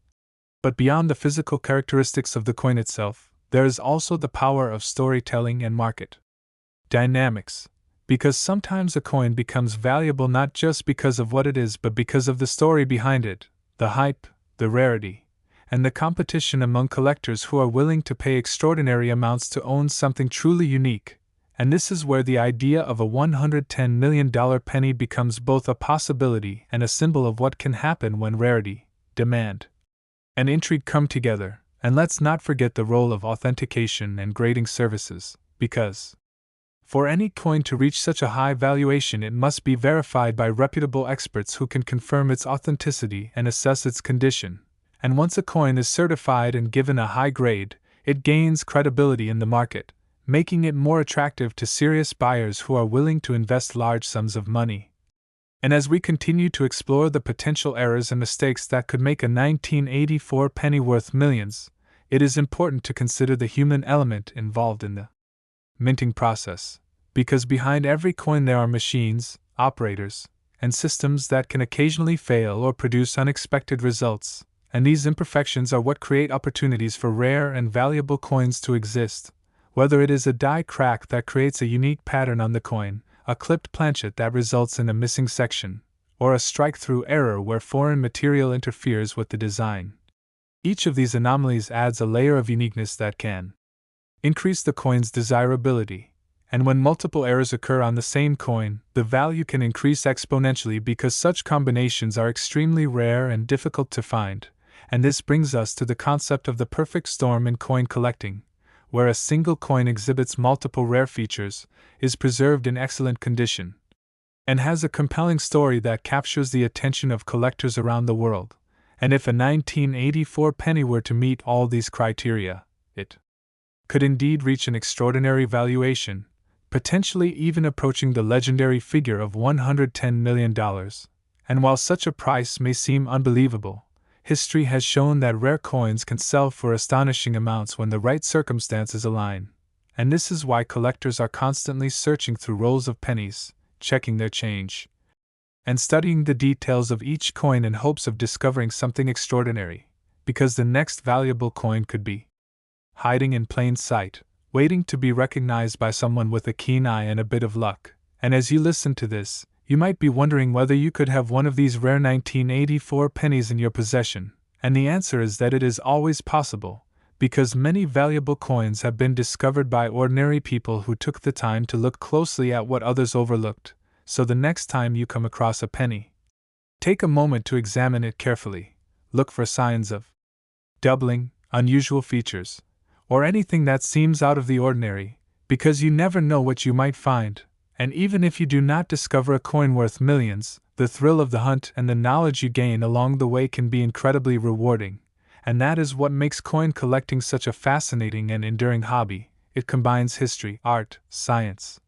But beyond the physical characteristics of the coin itself, there is also the power of storytelling and market dynamics, because sometimes a coin becomes valuable not just because of what it is but because of the story behind it, the hype, the rarity, and the competition among collectors who are willing to pay extraordinary amounts to own something truly unique. And this is where the idea of a $110 million penny becomes both a possibility and a symbol of what can happen when rarity, demand, and intrigue come together. And let's not forget the role of authentication and grading services, because for any coin to reach such a high valuation, it must be verified by reputable experts who can confirm its authenticity and assess its condition. And once a coin is certified and given a high grade, it gains credibility in the market, making it more attractive to serious buyers who are willing to invest large sums of money. And as we continue to explore the potential errors and mistakes that could make a 1984 penny worth millions, it is important to consider the human element involved in the minting process, because behind every coin there are machines, operators, and systems that can occasionally fail or produce unexpected results, and these imperfections are what create opportunities for rare and valuable coins to exist. Whether it is a die crack that creates a unique pattern on the coin, a clipped planchet that results in a missing section, or a strike-through error where foreign material interferes with the design. Each of these anomalies adds a layer of uniqueness that can increase the coin's desirability, and when multiple errors occur on the same coin, the value can increase exponentially because such combinations are extremely rare and difficult to find. And this brings us to the concept of the perfect storm in coin collecting, where a single coin exhibits multiple rare features, is preserved in excellent condition, and has a compelling story that captures the attention of collectors around the world. And if a 1984 penny were to meet all these criteria, it could indeed reach an extraordinary valuation, potentially even approaching the legendary figure of $110 million. And while such a price may seem unbelievable, history has shown that rare coins can sell for astonishing amounts when the right circumstances align. And this is why collectors are constantly searching through rolls of pennies, checking their change, and studying the details of each coin in hopes of discovering something extraordinary, because the next valuable coin could be hiding in plain sight, waiting to be recognized by someone with a keen eye and a bit of luck. And as you listen to this, you might be wondering whether you could have one of these rare 1984 pennies in your possession, and the answer is that it is always possible, because many valuable coins have been discovered by ordinary people who took the time to look closely at what others overlooked. So the next time you come across a penny, take a moment to examine it carefully. Look for signs of doubling, unusual features, or anything that seems out of the ordinary, because you never know what you might find. And even if you do not discover a coin worth millions, the thrill of the hunt and the knowledge you gain along the way can be incredibly rewarding. And that is what makes coin collecting such a fascinating and enduring hobby. It combines history, art, science,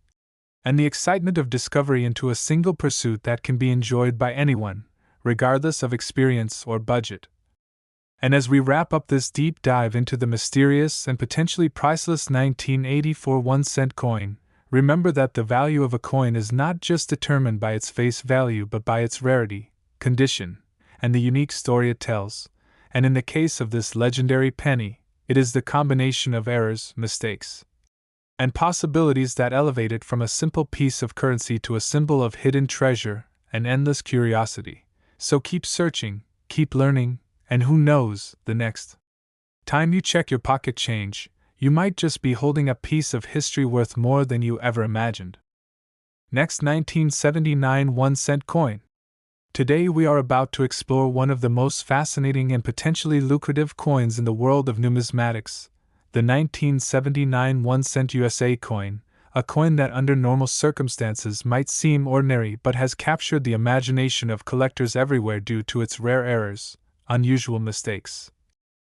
and the excitement of discovery into a single pursuit that can be enjoyed by anyone, regardless of experience or budget. And as we wrap up this deep dive into the mysterious and potentially priceless 1984 1-cent coin, remember that the value of a coin is not just determined by its face value but by its rarity, condition, and the unique story it tells. And in the case of this legendary penny, it is the combination of errors, mistakes, and possibilities that elevate it from a simple piece of currency to a symbol of hidden treasure and endless curiosity. So keep searching, keep learning, and who knows, the next time you check your pocket change, you might just be holding a piece of history worth more than you ever imagined. Next, 1979 1-cent coin. Today we are about to explore one of the most fascinating and potentially lucrative coins in the world of numismatics, the 1979 1-cent USA coin, a coin that under normal circumstances might seem ordinary but has captured the imagination of collectors everywhere due to its rare errors, unusual mistakes,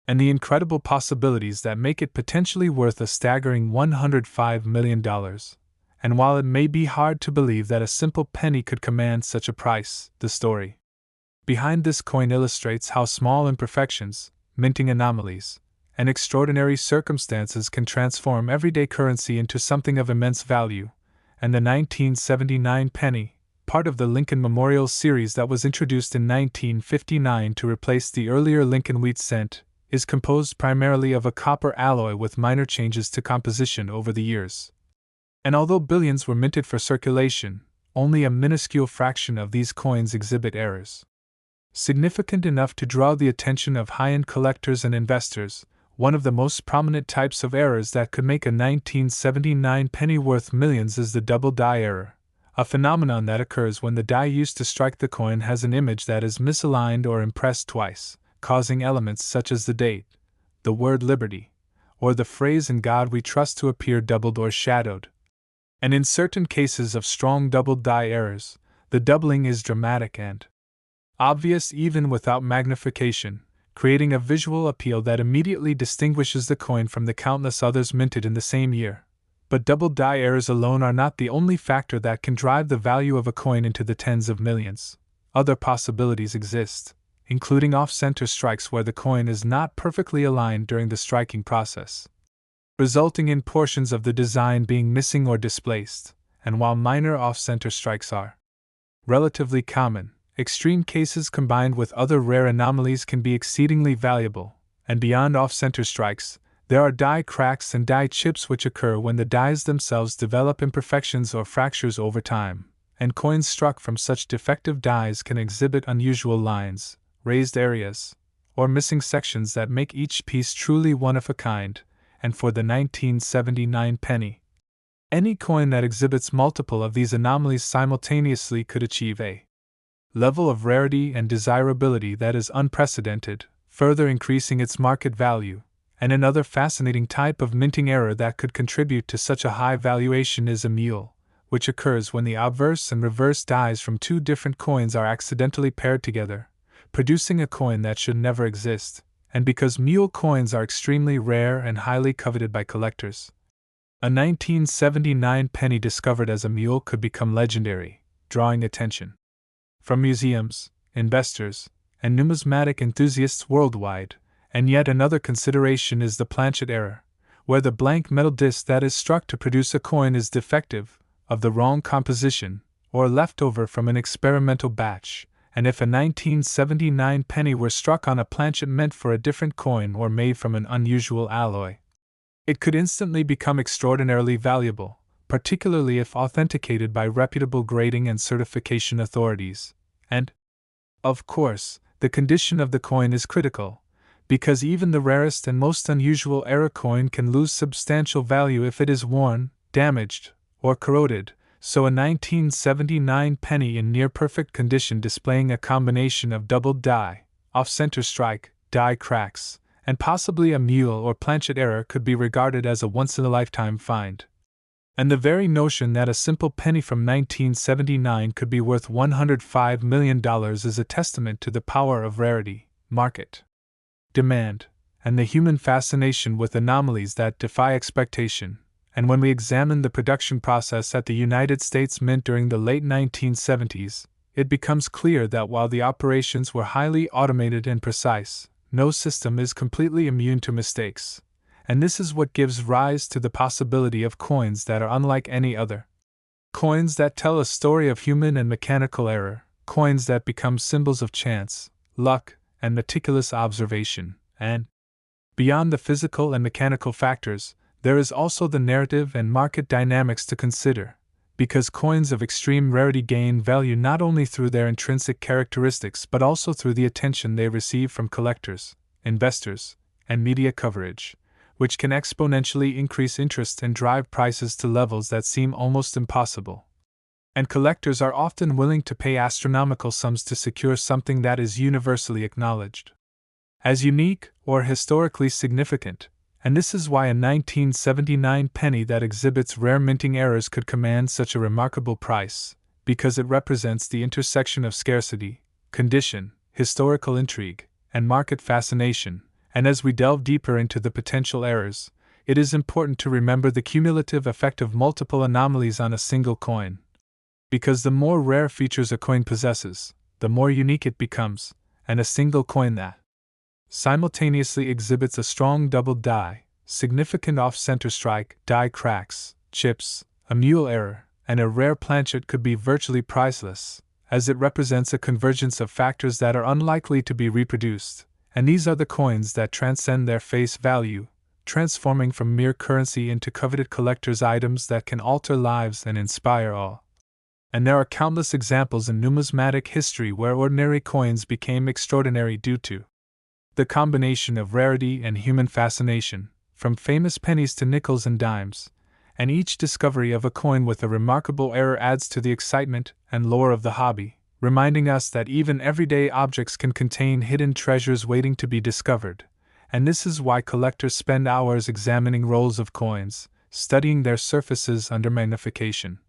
and the incredible possibilities that make it potentially worth a staggering $105 million. And while it may be hard to believe that a simple penny could command such a price, the story behind this coin illustrates how small imperfections, minting anomalies, and extraordinary circumstances can transform everyday currency into something of immense value. And the 1979 penny, part of the Lincoln Memorial series that was introduced in 1959 to replace the earlier Lincoln wheat cent, is composed primarily of a copper alloy with minor changes to composition over the years. And although billions were minted for circulation, only a minuscule fraction of these coins exhibit errors significant enough to draw the attention of high-end collectors and investors, One of the most prominent types of errors that could make a 1979 penny worth millions is the double die error, a phenomenon that occurs when the die used to strike the coin has an image that is misaligned or impressed twice, causing elements such as the date, the word liberty, or the phrase "in God we trust" to appear doubled or shadowed. And in certain cases of strong double die errors, the doubling is dramatic and obvious even without magnification, creating a visual appeal that immediately distinguishes the coin from the countless others minted in the same year. But double die errors alone are not the only factor that can drive the value of a coin into the tens of millions. Other possibilities exist, including off-center strikes where the coin is not perfectly aligned during the striking process, resulting in portions of the design being missing or displaced. And while minor off-center strikes are relatively common, extreme cases combined with other rare anomalies can be exceedingly valuable. And beyond off-center strikes, there are die cracks and die chips which occur when the dies themselves develop imperfections or fractures over time, and coins struck from such defective dies can exhibit unusual lines, raised areas, or missing sections that make each piece truly one of a kind. And for the 1979 penny, any coin that exhibits multiple of these anomalies simultaneously could achieve a level of rarity and desirability that is unprecedented, further increasing its market value. And another fascinating type of minting error that could contribute to such a high valuation is a mule, which occurs when the obverse and reverse dies from two different coins are accidentally paired together, producing a coin that should never exist. And because mule coins are extremely rare and highly coveted by collectors, a 1979 penny discovered as a mule could become legendary, drawing attention from museums, investors, and numismatic enthusiasts worldwide. And yet another consideration is the planchet error, where the blank metal disc that is struck to produce a coin is defective, of the wrong composition, or left over from an experimental batch. And if a 1979 penny were struck on a planchet meant for a different coin or made from an unusual alloy, it could instantly become extraordinarily valuable, particularly if authenticated by reputable grading and certification authorities. And, of course, the condition of the coin is critical, because even the rarest and most unusual error coin can lose substantial value if it is worn, damaged, or corroded. So a 1979 penny in near-perfect condition displaying a combination of doubled die, off-center strike, die cracks, and possibly a mule or planchet error could be regarded as a once-in-a-lifetime find. And the very notion that a simple penny from 1979 could be worth $105 million is a testament to the power of rarity, market demand, and the human fascination with anomalies that defy expectation. And when we examine the production process at the United States Mint during the late 1970s, it becomes clear that while the operations were highly automated and precise, no system is completely immune to mistakes. And this is what gives rise to the possibility of coins that are unlike any other. Coins that tell a story of human and mechanical error, coins that become symbols of chance, luck, and meticulous observation. And beyond the physical and mechanical factors, there is also the narrative and market dynamics to consider, because coins of extreme rarity gain value not only through their intrinsic characteristics but also through the attention they receive from collectors, investors, and media coverage, which can exponentially increase interest and drive prices to levels that seem almost impossible. And collectors are often willing to pay astronomical sums to secure something that is universally acknowledged as unique or historically significant. And this is why a 1979 penny that exhibits rare minting errors could command such a remarkable price, because it represents the intersection of scarcity, condition, historical intrigue, and market fascination. And as we delve deeper into the potential errors, it is important to remember the cumulative effect of multiple anomalies on a single coin. Because the more rare features a coin possesses, the more unique it becomes, and a single coin that simultaneously exhibits a strong double die, significant off-center strike, die cracks, chips, a mule error, and a rare planchet could be virtually priceless, as it represents a convergence of factors that are unlikely to be reproduced. And these are the coins that transcend their face value, transforming from mere currency into coveted collector's items that can alter lives and inspire awe. And there are countless examples in numismatic history where ordinary coins became extraordinary due to The combination of rarity and human fascination, from famous pennies to nickels and dimes, and each discovery of a coin with a remarkable error adds to the excitement and lore of the hobby, reminding us that even everyday objects can contain hidden treasures waiting to be discovered. And this is why collectors spend hours examining rolls of coins, studying their surfaces under magnification,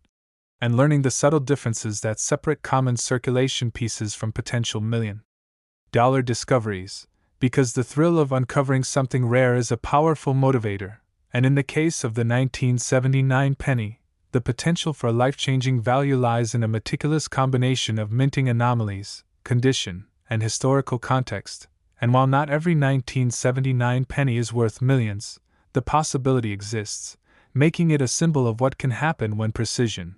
and learning the subtle differences that separate common circulation pieces from potential million-dollar discoveries, because the thrill of uncovering something rare is a powerful motivator, and in the case of the 1979 penny, the potential for life-changing value lies in a meticulous combination of minting anomalies, condition, and historical context. And while not every 1979 penny is worth millions, the possibility exists, making it a symbol of what can happen when precision,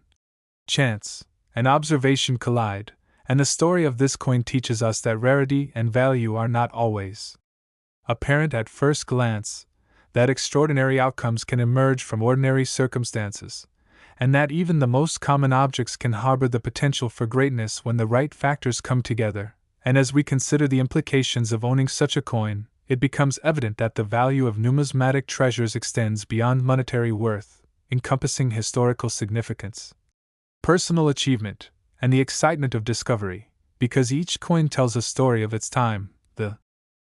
chance, and observation collide. And the story of this coin teaches us that rarity and value are not always apparent at first glance, that extraordinary outcomes can emerge from ordinary circumstances, and that even the most common objects can harbor the potential for greatness when the right factors come together. And as we consider the implications of owning such a coin, it becomes evident that the value of numismatic treasures extends beyond monetary worth, encompassing historical significance, personal achievement, and the excitement of discovery, because each coin tells a story of its time, the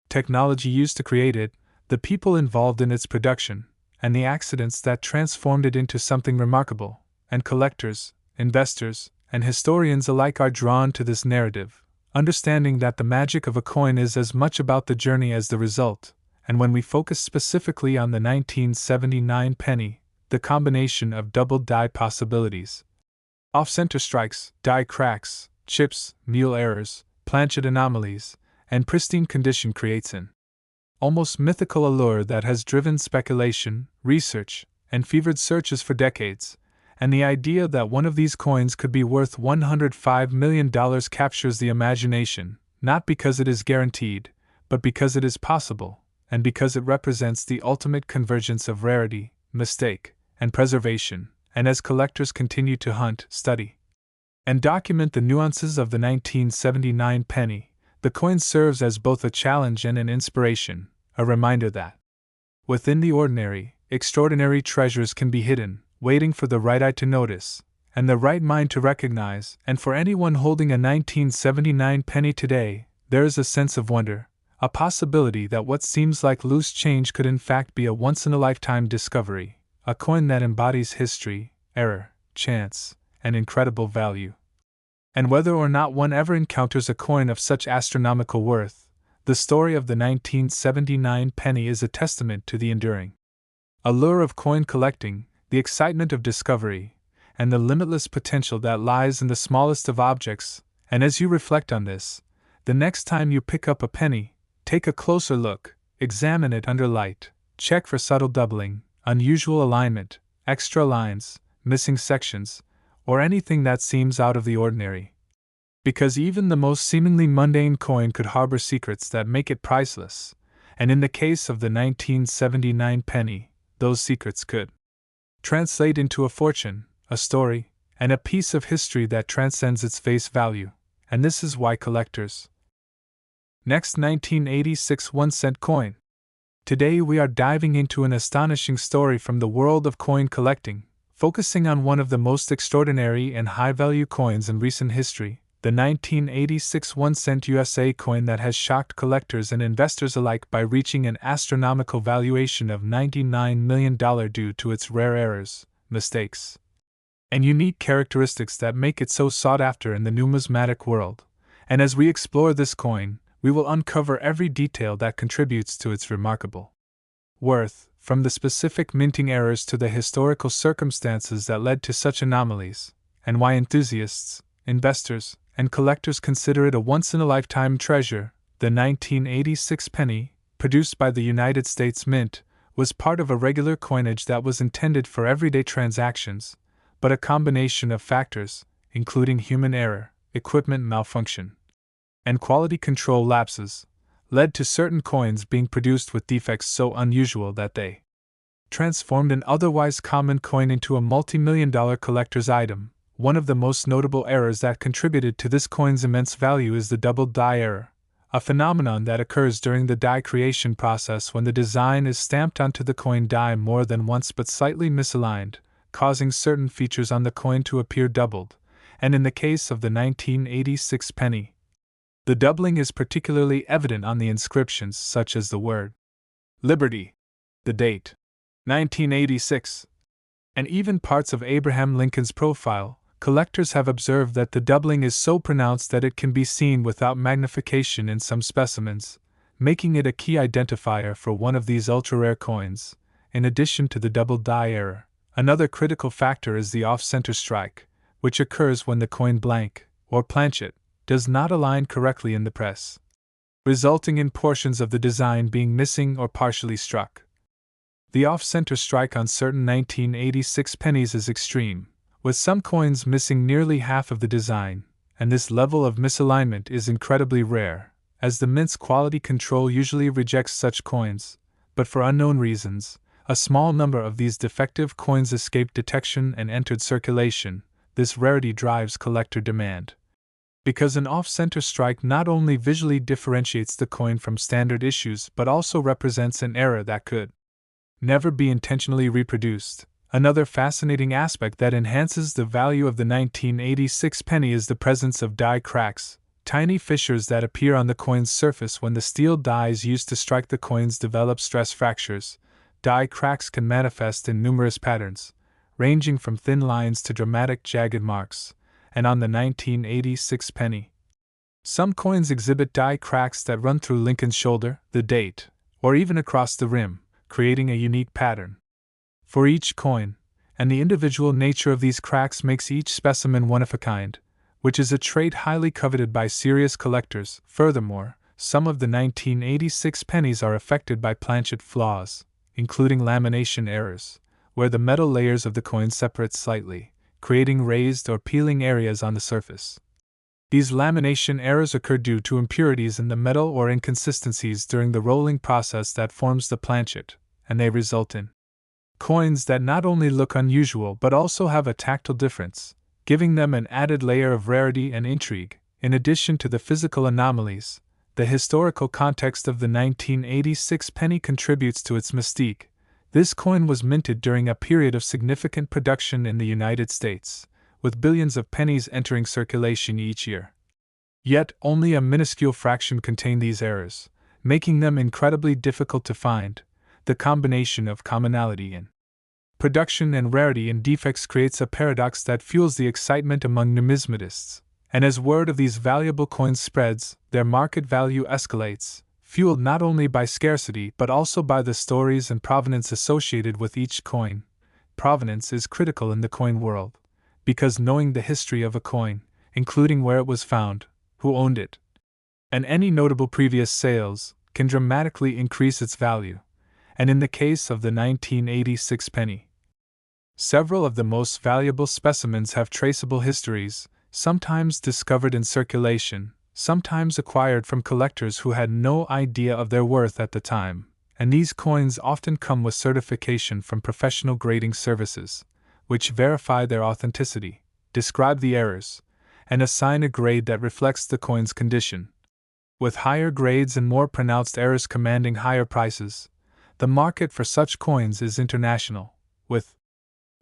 technology used to create it, the people involved in its production, and the accidents that transformed it into something remarkable. And collectors, investors, and historians alike are drawn to this narrative, understanding that the magic of a coin is as much about the journey as the result. And when we focus specifically on the 1979 penny, the combination of double die possibilities, off-center strikes, die cracks, chips, meal errors, planchet anomalies, and pristine condition creates an almost mythical allure that has driven speculation, research, and fevered searches for decades. And the idea that one of these coins could be worth $105 million captures the imagination, not because it is guaranteed, but because it is possible, and because it represents the ultimate convergence of rarity, mistake, and preservation. And as collectors continue to hunt, study, and document the nuances of the 1979 penny, the coin serves as both a challenge and an inspiration, a reminder that within the ordinary, extraordinary treasures can be hidden, waiting for the right eye to notice, and the right mind to recognize. And for anyone holding a 1979 penny today, there is a sense of wonder, a possibility that what seems like loose change could in fact be a once-in-a-lifetime discovery, a coin that embodies history, error, chance, and incredible value. And whether or not one ever encounters a coin of such astronomical worth, the story of the 1979 penny is a testament to the enduring allure of coin collecting, the excitement of discovery, and the limitless potential that lies in the smallest of objects. And as you reflect on this, the next time you pick up a penny, take a closer look, examine it under light, check for subtle doubling, unusual alignment, extra lines, missing sections, or anything that seems out of the ordinary. Because even the most seemingly mundane coin could harbor secrets that make it priceless, and in the case of the 1979 penny, those secrets could translate into a fortune, a story, and a piece of history that transcends its face value. And this is why collectors. Next, 1986 1-cent coin. Today we are diving into an astonishing story from the world of coin collecting, focusing on one of the most extraordinary and high-value coins in recent history, the 1986 1-cent USA coin that has shocked collectors and investors alike by reaching an astronomical valuation of $99 million due to its rare errors, mistakes, and unique characteristics that make it so sought after in the numismatic world. And as we explore this coin, we will uncover every detail that contributes to its remarkable worth, from the specific minting errors to the historical circumstances that led to such anomalies, and why enthusiasts, investors, and collectors consider it a once-in-a-lifetime treasure. The 1986 penny, produced by the United States Mint, was part of a regular coinage that was intended for everyday transactions, but a combination of factors, including human error, equipment malfunction, and quality control lapses, led to certain coins being produced with defects so unusual that they transformed an otherwise common coin into a multi-million-dollar collector's item. One of the most notable errors that contributed to this coin's immense value is the double die error, a phenomenon that occurs during the die creation process when the design is stamped onto the coin die more than once but slightly misaligned, causing certain features on the coin to appear doubled, and in the case of the 1986 penny, the doubling is particularly evident on the inscriptions such as the word Liberty, the date 1986, and even parts of Abraham Lincoln's profile. Collectors have observed that the doubling is so pronounced that it can be seen without magnification in some specimens, making it a key identifier for one of these ultra-rare coins. In addition to the double die error, another critical factor is the off-center strike, which occurs when the coin blank, or planchet, does not align correctly in the press, resulting in portions of the design being missing or partially struck. The off-center strike on certain 1986 pennies is extreme, with some coins missing nearly half of the design, and this level of misalignment is incredibly rare, as the mint's quality control usually rejects such coins, but for unknown reasons, a small number of these defective coins escaped detection and entered circulation. This rarity drives collector demand, because an off-center strike not only visually differentiates the coin from standard issues but also represents an error that could never be intentionally reproduced. Another fascinating aspect that enhances the value of the 1986 penny is the presence of die cracks, tiny fissures that appear on the coin's surface when the steel dies used to strike the coins develop stress fractures. Die cracks can manifest in numerous patterns, ranging from thin lines to dramatic jagged marks, and on the 1986 penny, some coins exhibit die cracks that run through Lincoln's shoulder, the date, or even across the rim, creating a unique pattern for each coin, and the individual nature of these cracks makes each specimen one of a kind, which is a trait highly coveted by serious collectors. Furthermore, some of the 1986 pennies are affected by planchet flaws, including lamination errors, where the metal layers of the coin separate slightly, creating raised or peeling areas on the surface. These lamination errors occur due to impurities in the metal or inconsistencies during the rolling process that forms the planchet, and they result in coins that not only look unusual but also have a tactile difference, giving them an added layer of rarity and intrigue. In addition to the physical anomalies, the historical context of the 1986 penny contributes to its mystique. This coin was minted during a period of significant production in the United States, with billions of pennies entering circulation each year. Yet, only a minuscule fraction contain these errors, making them incredibly difficult to find. The combination of commonality in production and rarity in defects creates a paradox that fuels the excitement among numismatists, and as word of these valuable coins spreads, their market value escalates, fueled not only by scarcity but also by the stories and provenance associated with each coin. Provenance is critical in the coin world, because knowing the history of a coin, including where it was found, who owned it, and any notable previous sales, can dramatically increase its value. And in the case of the 1986 penny, several of the most valuable specimens have traceable histories, sometimes discovered in circulation, sometimes acquired from collectors who had no idea of their worth at the time, and these coins often come with certification from professional grading services, which verify their authenticity, describe the errors, and assign a grade that reflects the coin's condition. With higher grades and more pronounced errors commanding higher prices, the market for such coins is international, with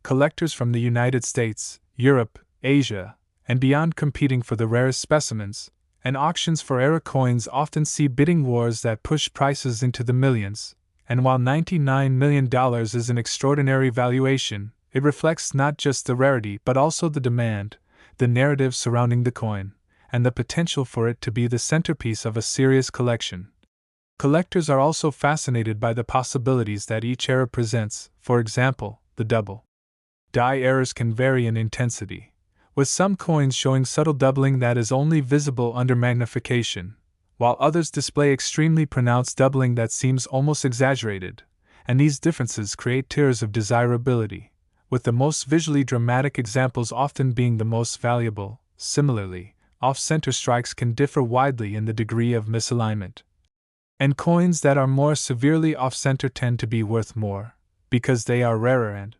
collectors from the United States, Europe, Asia, and beyond competing for the rarest specimens, and auctions for rare coins often see bidding wars that push prices into the millions. And while $99 million is an extraordinary valuation, it reflects not just the rarity but also the demand, the narrative surrounding the coin, and the potential for it to be the centerpiece of a serious collection. Collectors are also fascinated by the possibilities that each error presents. For example, the double die errors can vary in intensity, with some coins showing subtle doubling that is only visible under magnification, while others display extremely pronounced doubling that seems almost exaggerated, and these differences create tiers of desirability, with the most visually dramatic examples often being the most valuable. Similarly, off-center strikes can differ widely in the degree of misalignment, and coins that are more severely off-center tend to be worth more, because they are rarer and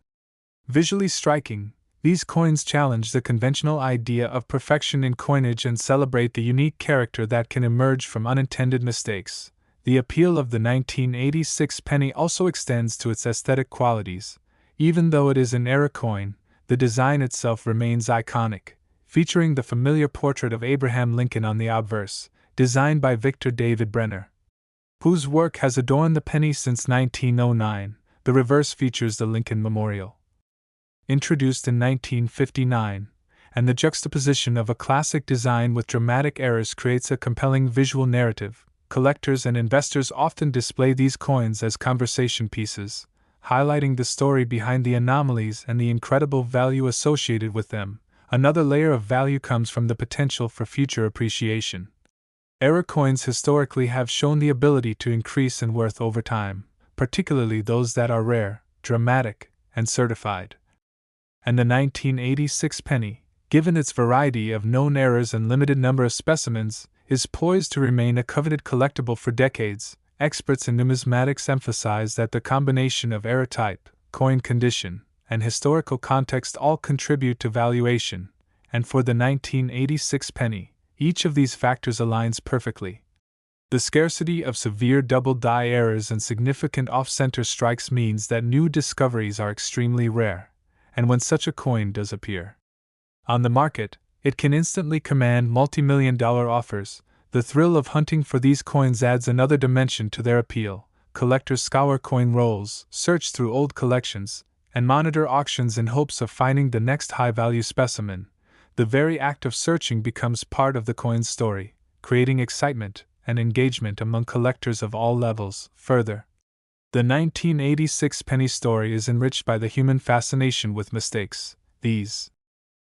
visually striking. These coins challenge the conventional idea of perfection in coinage and celebrate the unique character that can emerge from unintended mistakes. The appeal of the 1986 penny also extends to its aesthetic qualities. Even though it is an error coin, the design itself remains iconic, featuring the familiar portrait of Abraham Lincoln on the obverse, designed by Victor David Brenner, whose work has adorned the penny since 1909. The reverse features the Lincoln Memorial, introduced in 1959, and the juxtaposition of a classic design with dramatic errors creates a compelling visual narrative. Collectors and investors often display these coins as conversation pieces, highlighting the story behind the anomalies and the incredible value associated with them. Another layer of value comes from the potential for future appreciation. Error coins historically have shown the ability to increase in worth over time, particularly those that are rare, dramatic, and certified. And the 1986 penny, given its variety of known errors and limited number of specimens, is poised to remain a coveted collectible for decades. Experts in numismatics emphasize that the combination of error type, coin condition, and historical context all contribute to valuation, and for the 1986 penny, each of these factors aligns perfectly. The scarcity of severe double-die errors and significant off-center strikes means that new discoveries are extremely rare, and when such a coin does appear on the market, it can instantly command multi-million-dollar offers. The thrill of hunting for these coins adds another dimension to their appeal. Collectors scour coin rolls, search through old collections, and monitor auctions in hopes of finding the next high-value specimen. The very act of searching becomes part of the coin's story, creating excitement and engagement among collectors of all levels. Further, the 1986 penny story is enriched by the human fascination with mistakes. These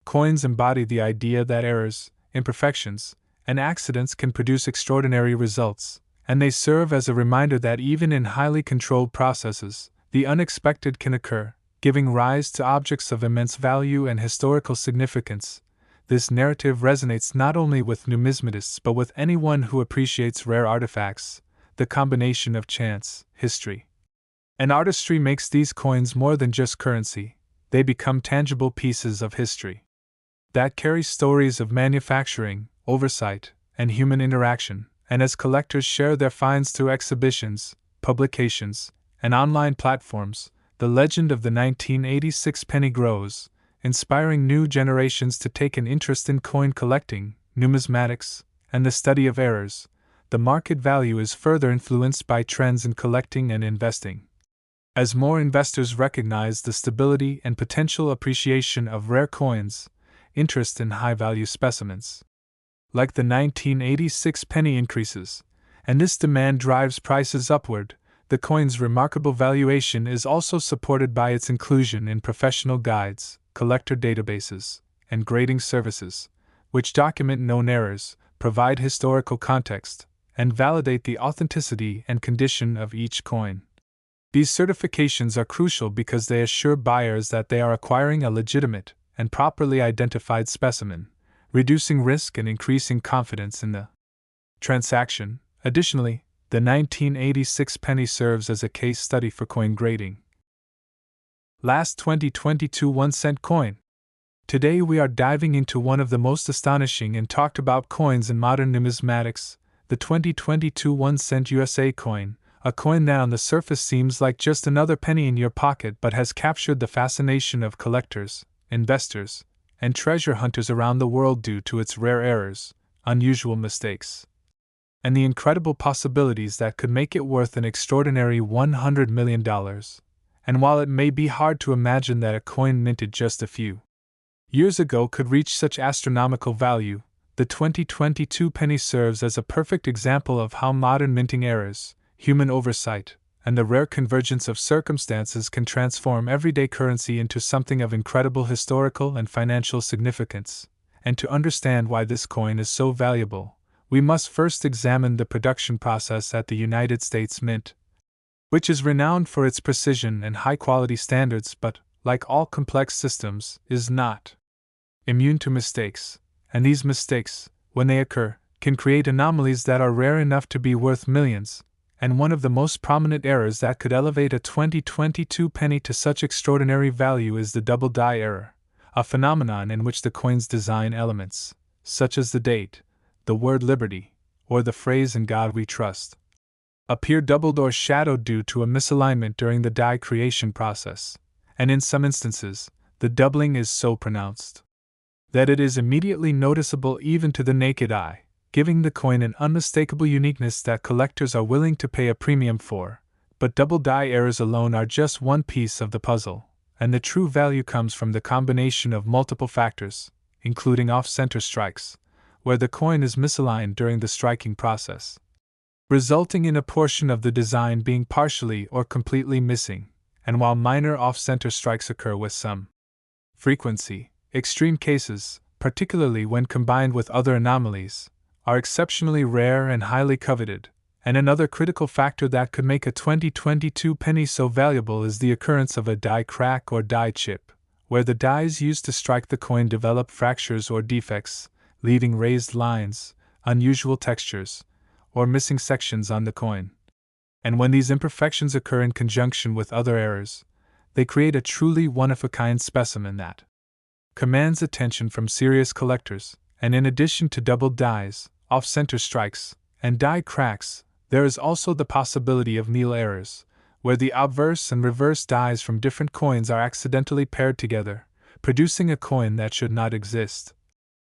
coins embody the idea that errors, imperfections, and accidents can produce extraordinary results, and they serve as a reminder that even in highly controlled processes, the unexpected can occur, giving rise to objects of immense value and historical significance. This narrative resonates not only with numismatists but with anyone who appreciates rare artifacts. The combination of chance, history, and artistry makes these coins more than just currency. They become tangible pieces of history that carry stories of manufacturing, oversight, and human interaction, and as collectors share their finds through exhibitions, publications, and online platforms, the legend of the 1986 penny grows, inspiring new generations to take an interest in coin collecting, numismatics, and the study of errors. The market value is further influenced by trends in collecting and investing. As more investors recognize the stability and potential appreciation of rare coins, interest in high-value specimens like the 1986 penny increases, and this demand drives prices upward. The coin's remarkable valuation is also supported by its inclusion in professional guides, collector databases, and grading services, which document known errors, provide historical context, and validate the authenticity and condition of each coin. These certifications are crucial because they assure buyers that they are acquiring a legitimate and properly identified specimen, reducing risk and increasing confidence in the transaction. Additionally, the 1986 penny serves as a case study for coin grading. Last 2022 1-cent coin. Today we are diving into one of the most astonishing and talked about coins in modern numismatics, the 2022 1-cent USA coin, a coin that on the surface seems like just another penny in your pocket but has captured the fascination of collectors, investors, and treasure hunters around the world due to its rare errors, unusual mistakes, and the incredible possibilities that could make it worth an extraordinary $100 million. And while it may be hard to imagine that a coin minted just a few years ago could reach such astronomical value, the 2022 penny serves as a perfect example of how modern minting errors, human oversight, and the rare convergence of circumstances can transform everyday currency into something of incredible historical and financial significance. And to understand why this coin is so valuable, we must first examine the production process at the United States Mint, which is renowned for its precision and high-quality standards but, like all complex systems, is not immune to mistakes. And these mistakes, when they occur, can create anomalies that are rare enough to be worth millions. And one of the most prominent errors that could elevate a 2022 penny to such extraordinary value is the double die error, a phenomenon in which the coin's design elements, such as the date, the word liberty, or the phrase "in God we trust," appear doubled or shadowed due to a misalignment during the die creation process, and in some instances, the doubling is so pronounced that it is immediately noticeable even to the naked eye, giving the coin an unmistakable uniqueness that collectors are willing to pay a premium for. But double die errors alone are just one piece of the puzzle, and the true value comes from the combination of multiple factors, including off-center strikes, where the coin is misaligned during the striking process, resulting in a portion of the design being partially or completely missing, and while minor off-center strikes occur with some frequency, extreme cases, particularly when combined with other anomalies, are exceptionally rare and highly coveted. And another critical factor that could make a 2022 penny so valuable is the occurrence of a die crack or die chip, where the dies used to strike the coin develop fractures or defects, leaving raised lines, unusual textures, or missing sections on the coin. And when these imperfections occur in conjunction with other errors, they create a truly one-of-a-kind specimen that commands attention from serious collectors. And in addition to doubled dies, off-center strikes, and die cracks, there is also the possibility of meal errors, where the obverse and reverse dies from different coins are accidentally paired together, producing a coin that should not exist.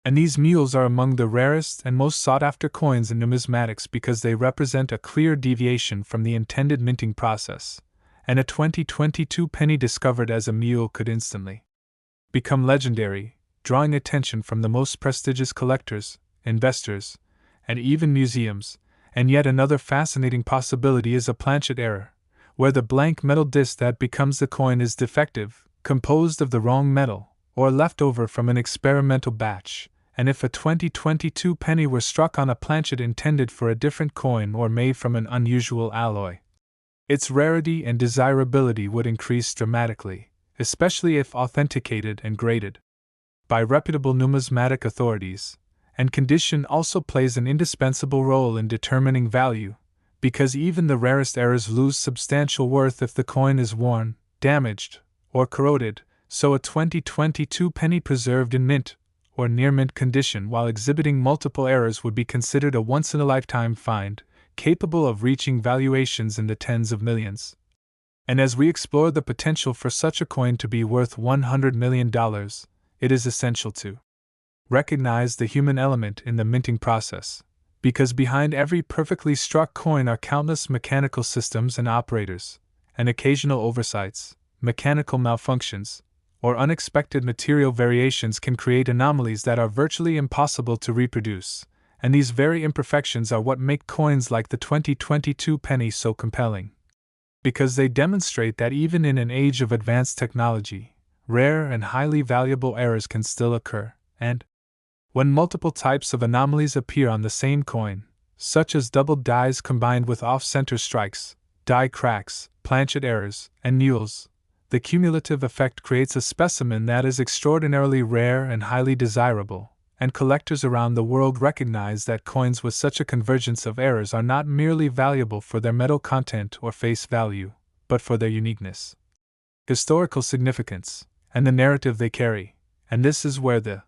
And these mules are among the rarest and most sought-after coins in numismatics because they represent a clear deviation from the intended minting process, and a 2022 penny discovered as a mule could instantly become legendary, drawing attention from the most prestigious collectors, investors, and even museums. And yet another fascinating possibility is a planchet error, where the blank metal disc that becomes the coin is defective, composed of the wrong metal, or left over from an experimental batch. And if a 2022 penny were struck on a planchet intended for a different coin or made from an unusual alloy, its rarity and desirability would increase dramatically, especially if authenticated and graded by reputable numismatic authorities. And condition also plays an indispensable role in determining value, because even the rarest errors lose substantial worth if the coin is worn, damaged, or corroded. So a 2022 penny preserved in mint or near mint condition while exhibiting multiple errors would be considered a once-in-a-lifetime find, capable of reaching valuations in the tens of millions. And as we explore the potential for such a coin to be worth $100 million, it is essential to recognize the human element in the minting process, because behind every perfectly struck coin are countless mechanical systems and operators, and occasional oversights, mechanical malfunctions, or unexpected material variations can create anomalies that are virtually impossible to reproduce, and these very imperfections are what make coins like the 2022 penny so compelling, because they demonstrate that even in an age of advanced technology, rare and highly valuable errors can still occur, and when multiple types of anomalies appear on the same coin, such as doubled dies combined with off-center strikes, die cracks, planchet errors, and mules, the cumulative effect creates a specimen that is extraordinarily rare and highly desirable, and collectors around the world recognize that coins with such a convergence of errors are not merely valuable for their metal content or face value, but for their uniqueness, historical significance, and the narrative they carry. And this is where the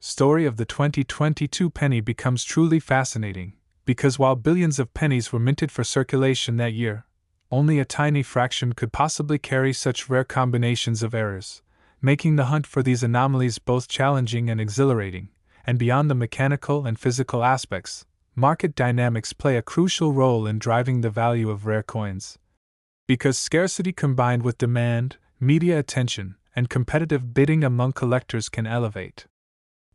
story of the 2022 penny becomes truly fascinating, because while billions of pennies were minted for circulation that year, only a tiny fraction could possibly carry such rare combinations of errors, making the hunt for these anomalies both challenging and exhilarating. And beyond the mechanical and physical aspects, market dynamics play a crucial role in driving the value of rare coins. Because scarcity combined with demand, media attention, and competitive bidding among collectors can elevate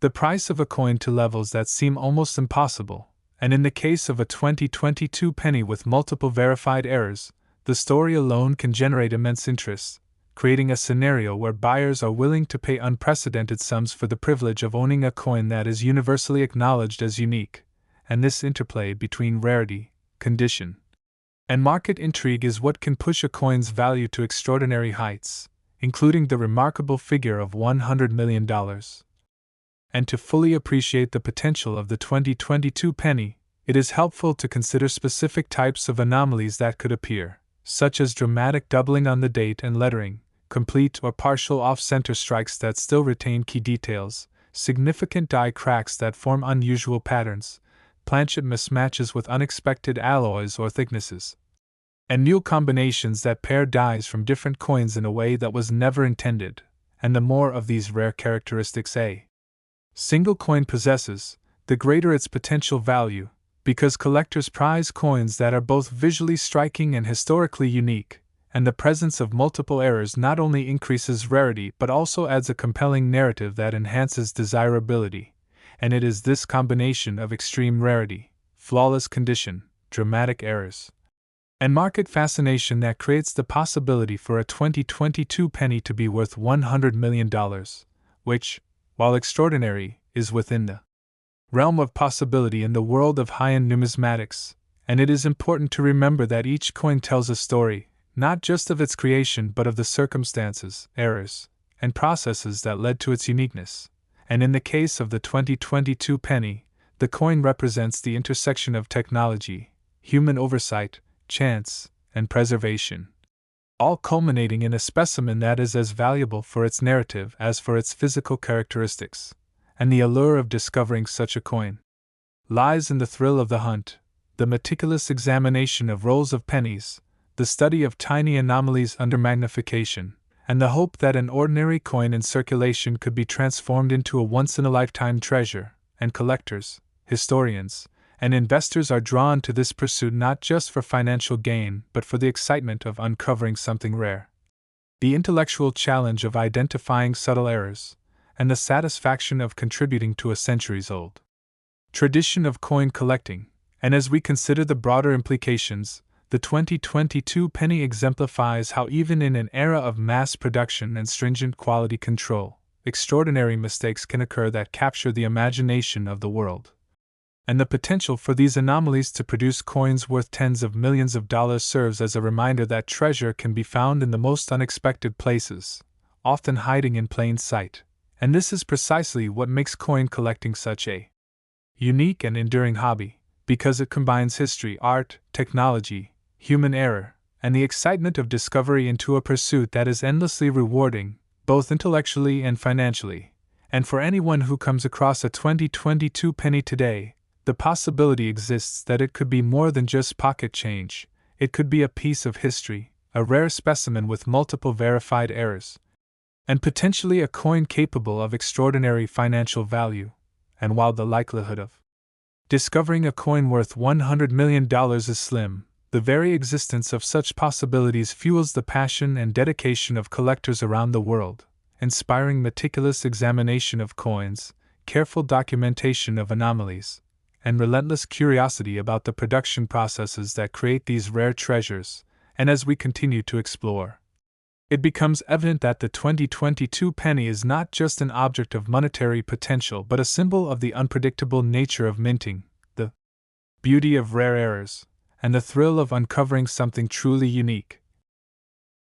the price of a coin to levels that seem almost impossible, and in the case of a 2022 penny with multiple verified errors, the story alone can generate immense interest, creating a scenario where buyers are willing to pay unprecedented sums for the privilege of owning a coin that is universally acknowledged as unique. And this interplay between rarity, condition, and market intrigue is what can push a coin's value to extraordinary heights, including the remarkable figure of $100 million. And to fully appreciate the potential of the 2022 penny, it is helpful to consider specific types of anomalies that could appear, such as dramatic doubling on the date and lettering, complete or partial off-center strikes that still retain key details, significant die cracks that form unusual patterns, planchet mismatches with unexpected alloys or thicknesses, and new combinations that pair dies from different coins in a way that was never intended. And the more of these rare characteristics a single coin possesses, the greater its potential value, because collectors prize coins that are both visually striking and historically unique, and the presence of multiple errors not only increases rarity but also adds a compelling narrative that enhances desirability, and it is this combination of extreme rarity, flawless condition, dramatic errors, and market fascination that creates the possibility for a 2022 penny to be worth $100 million, which, while extraordinary, is within the realm of possibility in the world of high-end numismatics, and it is important to remember that each coin tells a story, not just of its creation but of the circumstances, errors, and processes that led to its uniqueness. And in the case of the 2022 penny, the coin represents the intersection of technology, human oversight, chance, and preservation, all culminating in a specimen that is as valuable for its narrative as for its physical characteristics. And the allure of discovering such a coin lies in the thrill of the hunt, the meticulous examination of rolls of pennies, the study of tiny anomalies under magnification, and the hope that an ordinary coin in circulation could be transformed into a once-in-a-lifetime treasure. And collectors, historians, and investors are drawn to this pursuit not just for financial gain but for the excitement of uncovering something rare, the intellectual challenge of identifying subtle errors, and the satisfaction of contributing to a centuries-old tradition of coin collecting. And as we consider the broader implications, the 2022 penny exemplifies how even in an era of mass production and stringent quality control, extraordinary mistakes can occur that capture the imagination of the world. And the potential for these anomalies to produce coins worth tens of millions of dollars serves as a reminder that treasure can be found in the most unexpected places, often hiding in plain sight. And this is precisely what makes coin collecting such a unique and enduring hobby, because it combines history, art, technology, human error, and the excitement of discovery into a pursuit that is endlessly rewarding, both intellectually and financially. And for anyone who comes across a 2022 penny today, the possibility exists that it could be more than just pocket change. It could be a piece of history, a rare specimen with multiple verified errors, and potentially a coin capable of extraordinary financial value. And while the likelihood of discovering a coin worth $100 million is slim, the very existence of such possibilities fuels the passion and dedication of collectors around the world, inspiring meticulous examination of coins, careful documentation of anomalies, and relentless curiosity about the production processes that create these rare treasures. And as we continue to explore, it becomes evident that the 2022 penny is not just an object of monetary potential but a symbol of the unpredictable nature of minting, the beauty of rare errors, and the thrill of uncovering something truly unique.